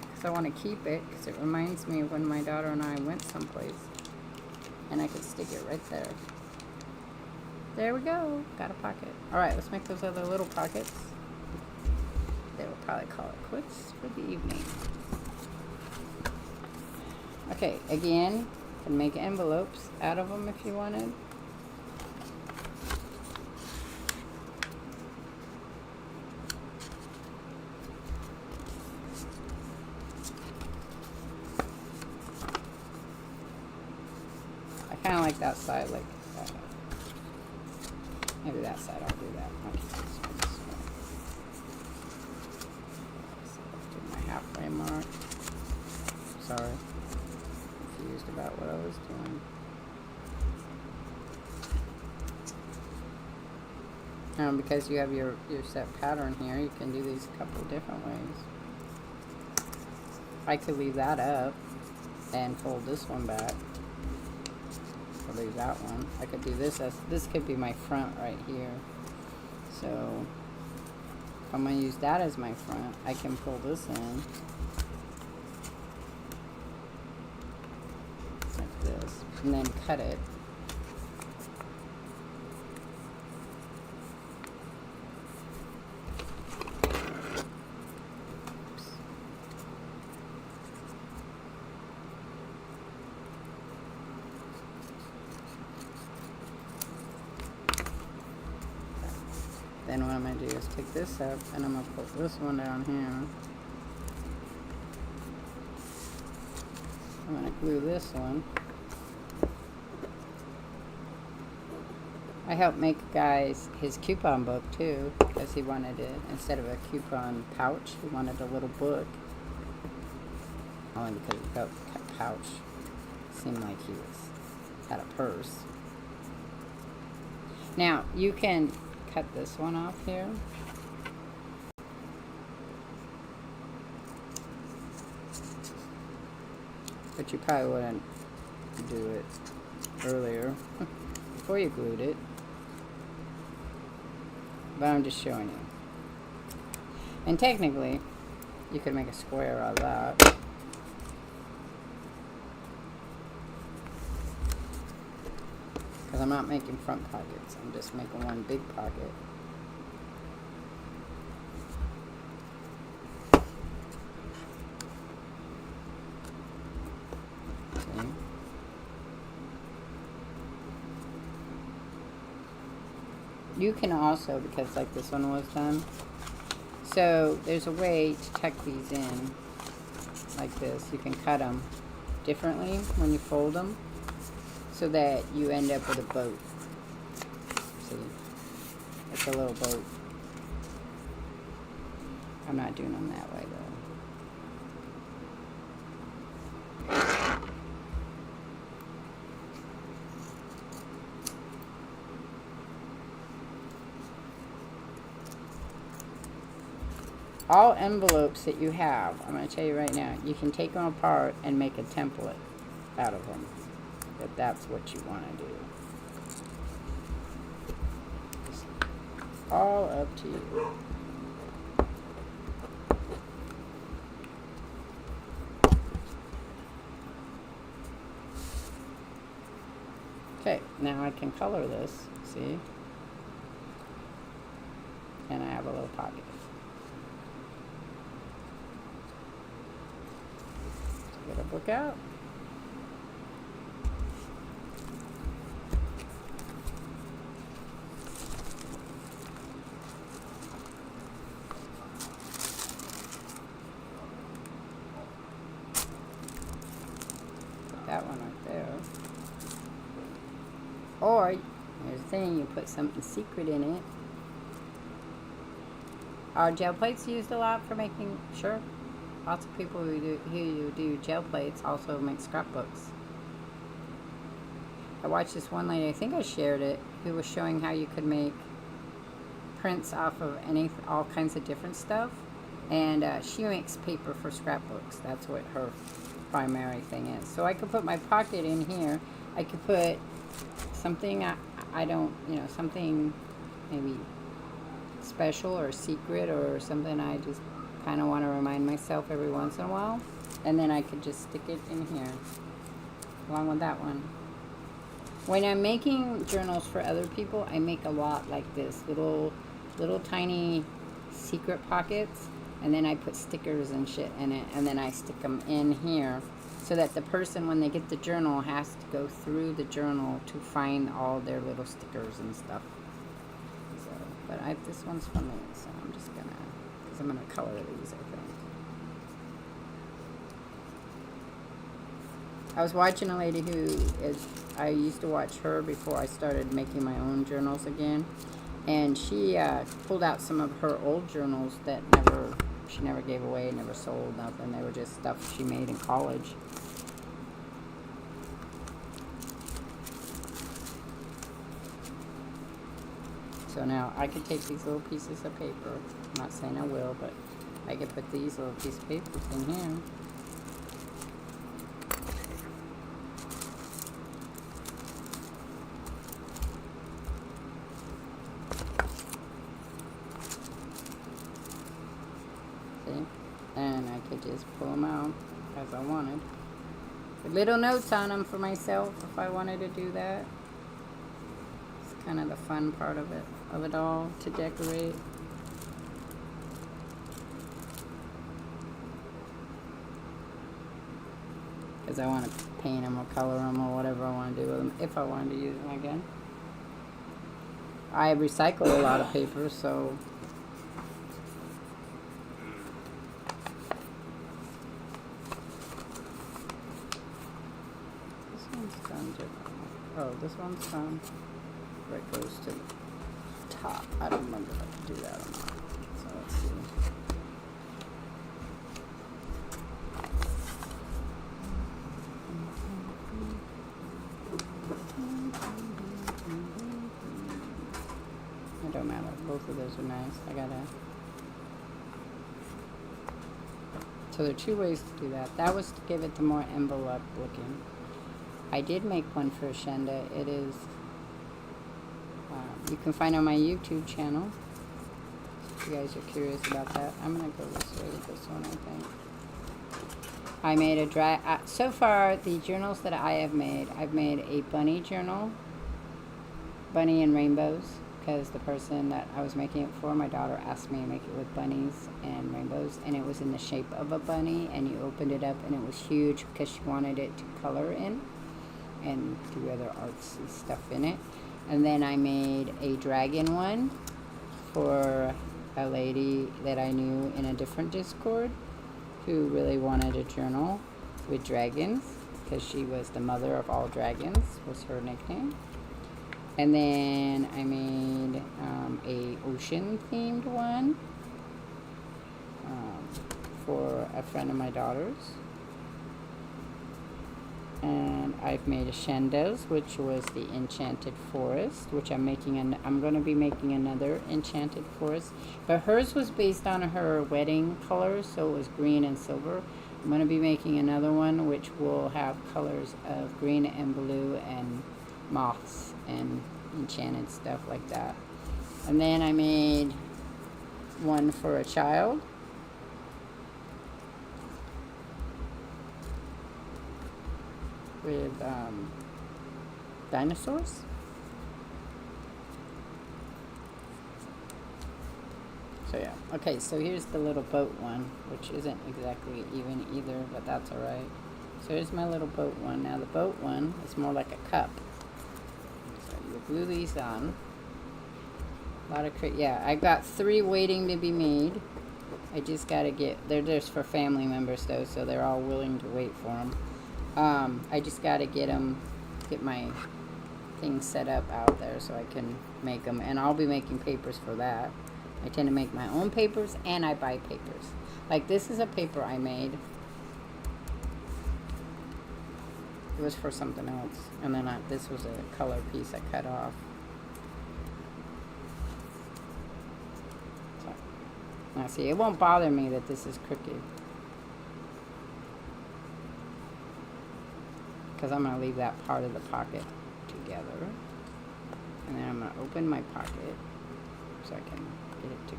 S1: because I want to keep it because it reminds me of when my daughter and I went someplace. And I could stick it right there. There we go. Got a pocket. Alright, let's make those other little pockets. They will probably call it quits for the evening. Okay, again, you can make envelopes out of them if you wanted. I kind of like that side, like maybe that side, I'll do that. I'll keep this one this way. So I'll do my halfway mark. Sorry. Confused about what I was doing. Because you have your set pattern here, you can do these a couple different ways. I could leave that up and fold this one back. Or leave that one. I could do this as, this could be my front right here. So if I'm going to use that as my front, I can pull this in. Like this. And then cut it. Then what I'm going to do is take this up and I'm going to put this one down here. I'm going to glue this one. I helped make Guy's his coupon book too because he wanted it instead of a coupon pouch. He wanted a little book. Only because he felt the pouch seemed like he had a purse. Now you can cut this one off here. But you probably wouldn't do it earlier before you glued it. But I'm just showing you. And technically, you could make a square out of that. Because I'm not making front pockets, I'm just making one big pocket. See? You can also, because like this one was done, so there's a way to tuck these in like this. You can cut them differently when you fold them, so that you end up with a boat. See? It's a little boat. I'm not doing them that way though. All envelopes that you have, I'm going to tell you right now, you can take them apart and make a template out of them. If that's what you want to do. It's all up to you. Okay, now I can color this, see? And I have a little pocket. So get a book out. Or, here's the thing, you put something secret in it. Are gel plates used a lot for making? Sure. Lots of people who do gel plates also make scrapbooks. I watched this one lady, I think I shared it, who was showing how you could make prints off of all kinds of different stuff. And she makes paper for scrapbooks. That's what her primary thing is. So I could put my pocket in here. I could put something I don't, something maybe special or secret or something I just kind of want to remind myself every once in a while. And then I could just stick it in here along with that one. When I'm making journals for other people, I make a lot like this, little tiny secret pockets, and then I put stickers and shit in it, and then I stick them in here so that the person, when they get the journal, has to go through the journal to find all their little stickers and stuff. So, but this one's for me, so I'm just gonna, because I'm gonna color these, I think. I was watching a lady I used to watch her before I started making my own journals again. And she pulled out some of her old journals that she never gave away, never sold, nothing. They were just stuff she made in college. So now I could take these little pieces of paper. I'm not saying I will, but I could put these little pieces of paper in here. And I could just pull them out as I wanted. With little notes on them for myself if I wanted to do that. It's kind of the fun part of it all, to decorate. Because I want to paint them or color them or whatever I want to do with them, if I wanted to use them again. I recycle a lot of paper, so oh, this one's done. Where it goes to the top. I don't remember if I can do that or not. So let's see. It don't matter. Both of those are nice. So there are two ways to do that. That was to give it the more envelope looking. I did make one for Shenda. It is, you can find on my YouTube channel. If you guys are curious about that. I'm going to go this way with this one, I think. I made a so far, the journals that I have made, I've made a bunny journal. Bunny and rainbows. Because the person that I was making it for, my daughter asked me to make it with bunnies and rainbows. And it was in the shape of a bunny. And you opened it up and it was huge because she wanted it to color in. And do other artsy stuff in it. And then I made a dragon one for a lady that I knew in a different Discord who really wanted a journal with dragons because she was the mother of all dragons, was her nickname. And then I made a ocean themed one for a friend of my daughter's. And I've made a Shenda's, which was the Enchanted Forest, which I'm going to be making another Enchanted Forest. But hers was based on her wedding colors, so it was green and silver. I'm going to be making another one, which will have colors of green and blue and moths and enchanted stuff like that. And then I made one for a child. With dinosaurs. So yeah. Okay, so here's the little boat one, which isn't exactly even either, but that's alright. So here's my little boat one. Now the boat one is more like a cup. So you glue these on. A lot of I got 3 waiting to be made. I just gotta they're just for family members though, so they're all willing to wait for them. I just got to get my things set up out there so I can make them. And I'll be making papers for that. I tend to make my own papers and I buy papers. Like this is a paper I made. It was for something else. And then this was a color piece I cut off. So, now see, it won't bother me that this is crooked. Because I'm going to leave that part of the pocket together. And then I'm going to open my pocket so I can get it to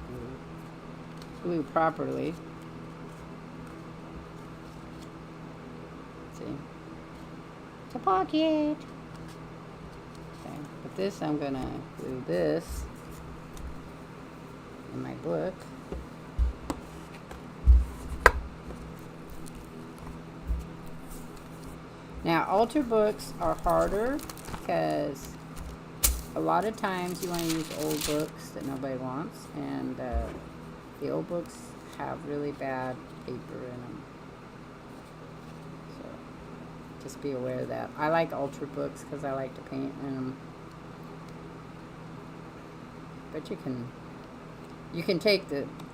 S1: glue properly. See? It's a pocket. Okay, but this I'm going to glue this in my book. Now, altar books are harder because a lot of times you want to use old books that nobody wants, and the old books have really bad paper in them. So, just be aware of that. I like altar books because I like to paint in them. But you can take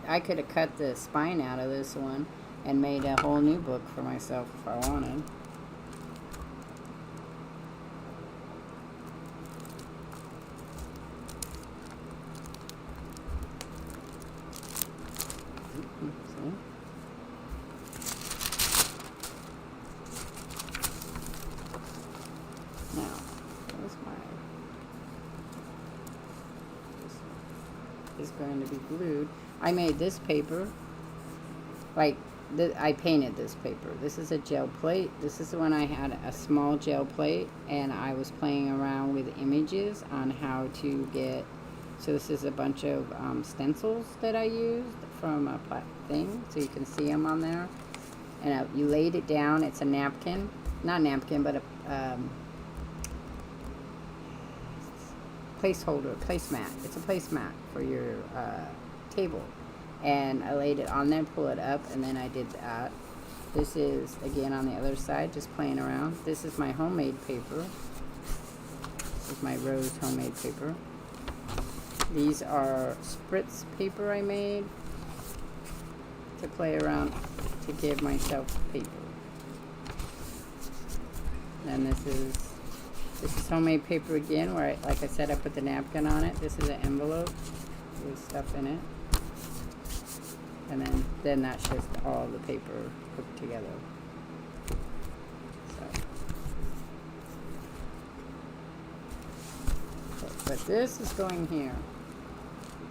S1: I could have cut the spine out of this one and made a whole new book for myself if I wanted. Is going to be glued. I made this paper, like I painted this paper. This is a gel plate. This is when I had a small gel plate and I was playing around with images on how to get, so this is a bunch of stencils that I used from a thing, so you can see them on there. And you laid it down. It's a napkin, not napkin, but a placeholder, placemat. It's a placemat for your table. And I laid it on there, pull it up, and then I did that. This is, again, on the other side, just playing around. This is my homemade paper. This is my rose homemade paper. These are spritz paper I made to play around to give myself paper. And this is homemade paper again, where, like I said, I put the napkin on it. This is an envelope with stuff in it. And then that's just all the paper put together. So. But this is going here.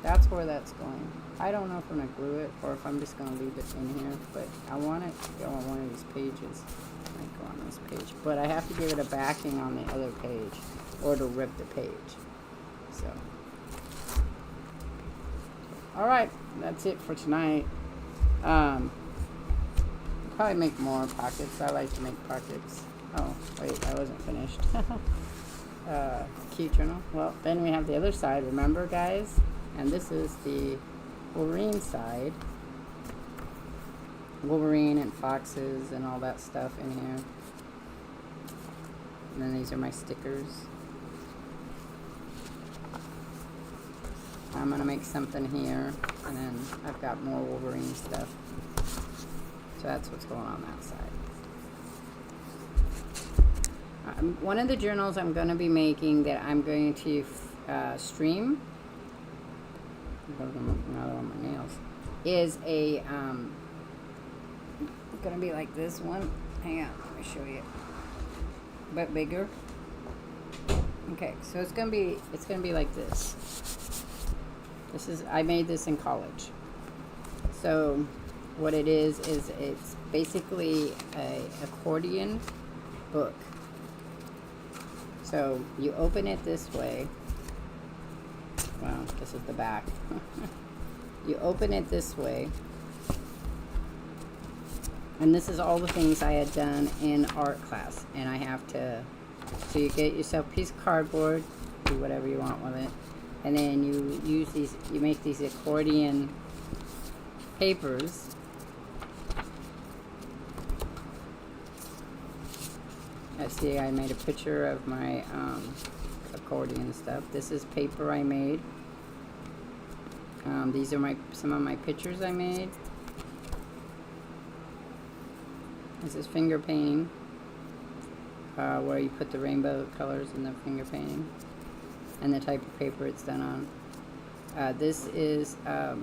S1: That's where that's going. I don't know if I'm going to glue it or if I'm just going to leave it in here, but I want it to go on one of these pages. Might go on this page, but I have to give it a backing on the other page or to rip the page. So, all right, that's it for tonight. I'll probably make more pockets. I like to make pockets. Oh wait, I wasn't finished. Cute journal. Well, then we have the other side, remember guys? And this is the Wolverine side. Wolverine and foxes and all that stuff in here. And then these are my stickers. I'm going to make something here, and then I've got more Wolverine stuff. So that's what's going on that side. One of the journals I'm going to be making that I'm going to stream, another on my nails, is a going to be like this one. Hang on, let me show you. But bigger. Okay, so it's going to be like this. I made this in college. So what it is it's basically a accordion book. So you open it this way. Well, this is the back. You open it this way. And this is all the things I had done in art class. And I have to, so you get yourself a piece of cardboard, do whatever you want with it. And then you use these, you make these accordion papers. I see I made a picture of my accordion stuff. This is paper I made. These are some of my pictures I made. This is finger painting, where you put the rainbow colors in the finger painting, and the type of paper it's done on. This is a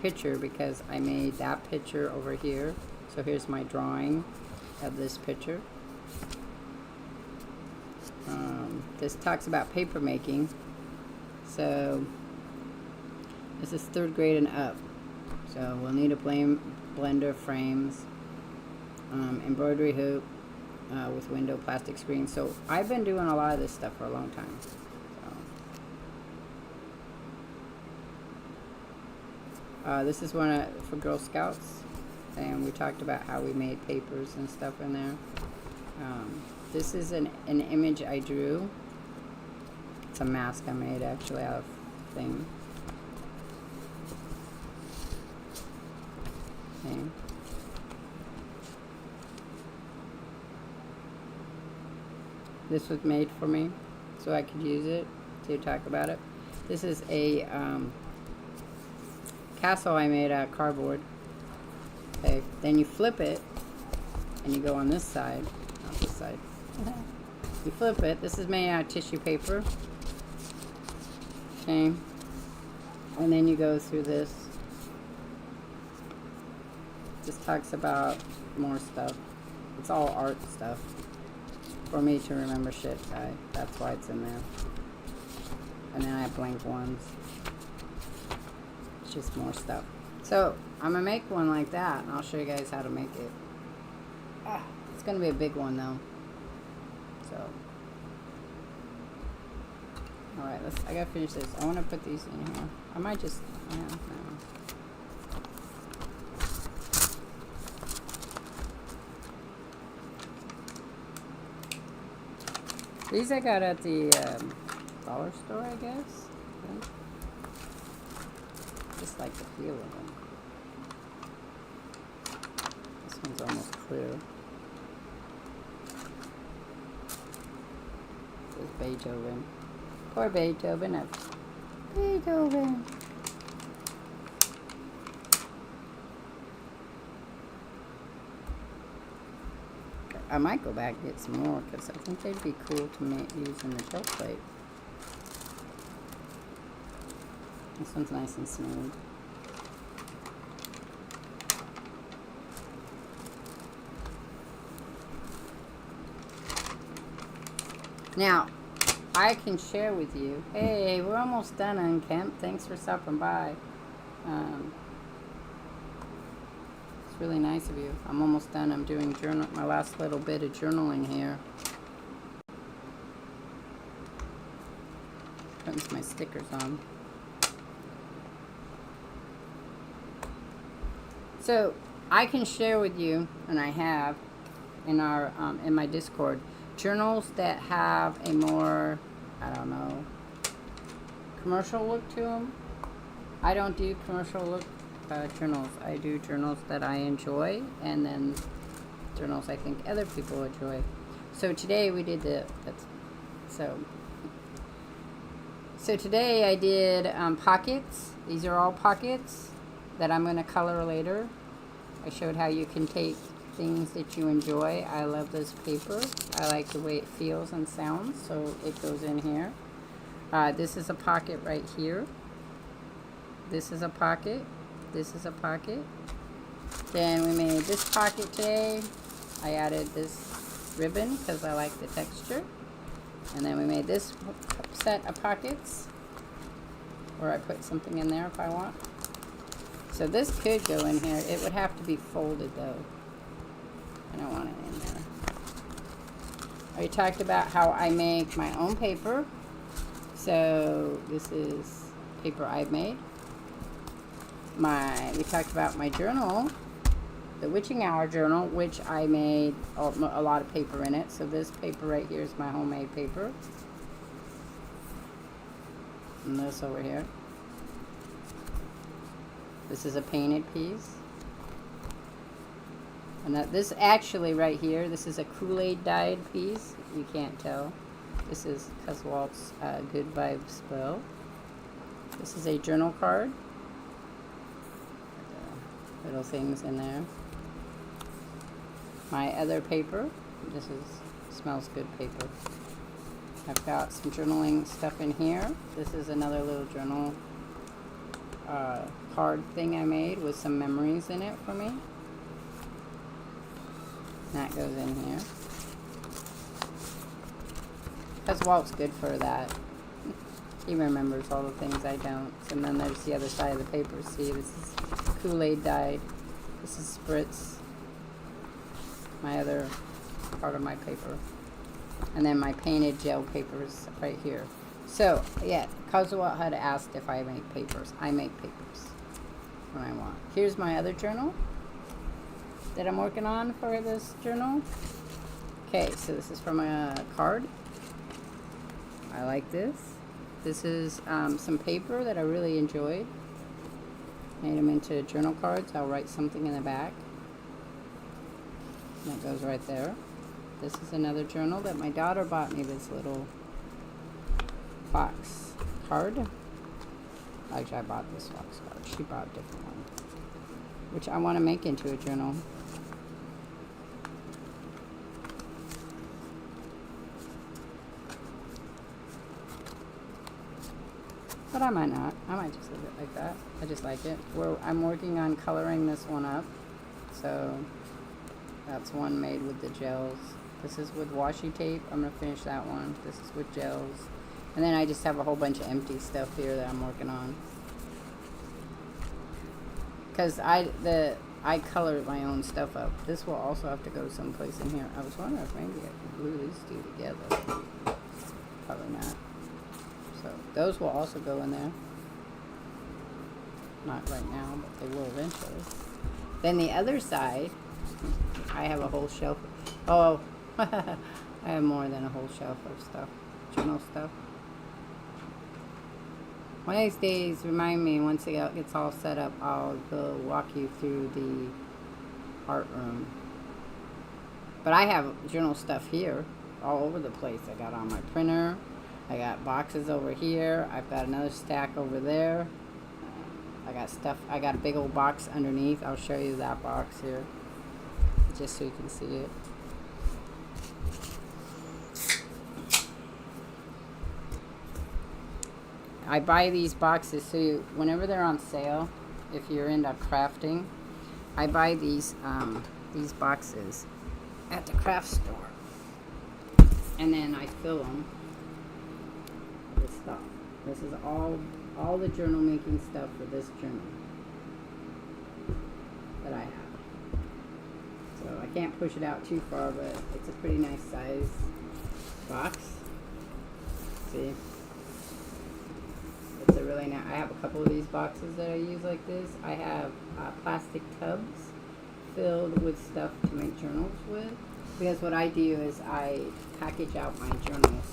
S1: picture because I made that picture over here. So here's my drawing of this picture. This talks about paper making. So this is 3rd grade and up. So we'll need a blender, frames, embroidery hoop with window plastic screen. So I've been doing a lot of this stuff for a long time. So, this is one for Girl Scouts, and we talked about how we made papers and stuff in there. This is an image I drew. It's a mask I made actually out of thing. Okay. This was made for me so I could use it to talk about it. This is a castle I made out of cardboard. Okay, then you flip it and you go on this side, not this side. You flip it. This is made out of tissue paper. Okay, and then you go through this. This talks about more stuff. It's all art stuff for me to remember shit. That's why it's in there. And then I have blank ones. It's just more stuff. So I'm gonna make one like that, and I'll show you guys how to make it. It's gonna be a big one though. So, all right, I gotta finish this. I want to put these in here. I might just, no. These I got at the dollar store, I guess. Okay. Just like the feel of them. This one's almost clear. There's Beethoven. Poor Beethoven. Beethoven. I might go back and get some more because I think they'd be cool to use in the shelf plate. This one's nice and smooth. Now, I can share with you. Hey, we're almost done on Kemp. Thanks for stopping by. It's really nice of you. I'm almost done. I'm doing my last little bit of journaling here. Putting my stickers on. So I can share with you, and I have in our in my Discord, journals that have a more, I don't know, commercial look to them. I don't do commercial look journals. I do journals that I enjoy, and then journals I think other people enjoy. So today we did so today I did pockets. These are all pockets that I'm going to color later. I showed how you can take things that you enjoy. I love this paper. I like the way it feels and sounds, so it goes in here. This is a pocket right here. This is a pocket. This is a pocket. Then we made this pocket today. I added this ribbon because I like the texture. And then we made this set of pockets where I put something in there if I want. So this could go in here. It would have to be folded though. I don't want it in there. I talked about how I make my own paper. So this is paper I've made. We talked about my journal, the Witching Hour journal, which I made a lot of paper in it. So this paper right here is my homemade paper. And this over here. This is a painted piece. And this actually right here, this is a Kool-Aid dyed piece. You can't tell. This is Walt's Good Vibes spell. This is a journal card. Little things in there. My other paper. This is smells good paper. I've got some journaling stuff in here. This is another little journal card thing I made with some memories in it for me. That goes in here. Because Walt's good for that. He remembers all the things I don't. And then there's the other side of the paper. See, this is Kool-Aid dyed. This is Spritz. My other part of my paper. And then my painted gel papers right here. So, yeah, Walt had asked if I make papers. I make papers when I want. Here's my other journal that I'm working on for this journal. Okay, so this is from a card. I like this. This is some paper that I really enjoyed. Made them into journal cards. I'll write something in the back. And that goes right there. This is another journal that my daughter bought me, this little box card. Actually, I bought this box card. She bought a different one, which I want to make into a journal. But I might not. I might just leave it like that. I just like it. I'm working on coloring this one up. So that's one made with the gels. This is with washi tape. I'm going to finish that one. This is with gels. And then I just have a whole bunch of empty stuff here that I'm working on. Because I colored my own stuff up. This will also have to go someplace in here. I was wondering if maybe I could glue these two together. Probably not. So those will also go in there. Not right now, but they will eventually. Then the other side, I have a whole shelf. Oh, I have more than a whole shelf of stuff. Journal stuff. One of these days, remind me, once it gets all set up, I'll go walk you through the art room. But I have journal stuff here, all over the place. I got on my printer. I got boxes over here. I've got another stack over there. I got stuff. I got a big old box underneath. I'll show you that box here, just so you can see it. I buy these boxes so whenever they're on sale, if you're into crafting, I buy these boxes at the craft store, and then I fill them with stuff. This is all the journal making stuff for this journal that I have. So I can't push it out too far, but it's a pretty nice size box. See? It's a really nice. I have a couple of these boxes that I use like this. I have plastic tubs filled with stuff to make journals with. Because what I do is I package out my journals,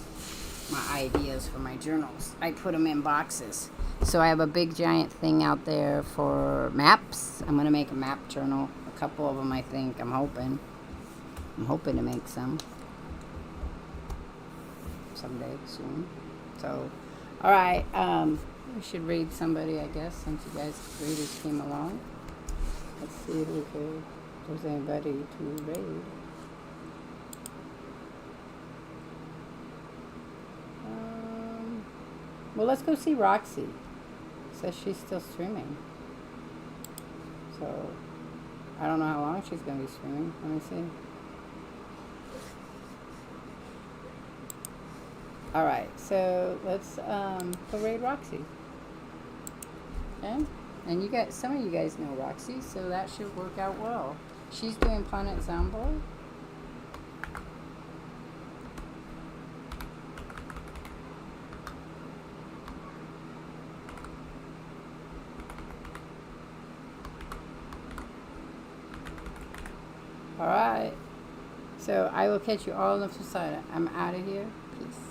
S1: my ideas for my journals. I put them in boxes. So I have a big giant thing out there for maps. I'm going to make a map journal. A couple of them, I think. I'm hoping to make some someday soon. So, all right. We should read somebody, I guess, since you guys readers came along. Let's see if there's anybody to read. Well, let's go see Roxy. Says she's still streaming. So, I don't know how long she's going to be streaming. Let me see. Alright, so let's go raid Roxy. Okay? And some of you guys know Roxy, so that should work out well. She's doing Planet Zomboy. Alright. So I will catch you all on the flip side. I'm out of here. Peace.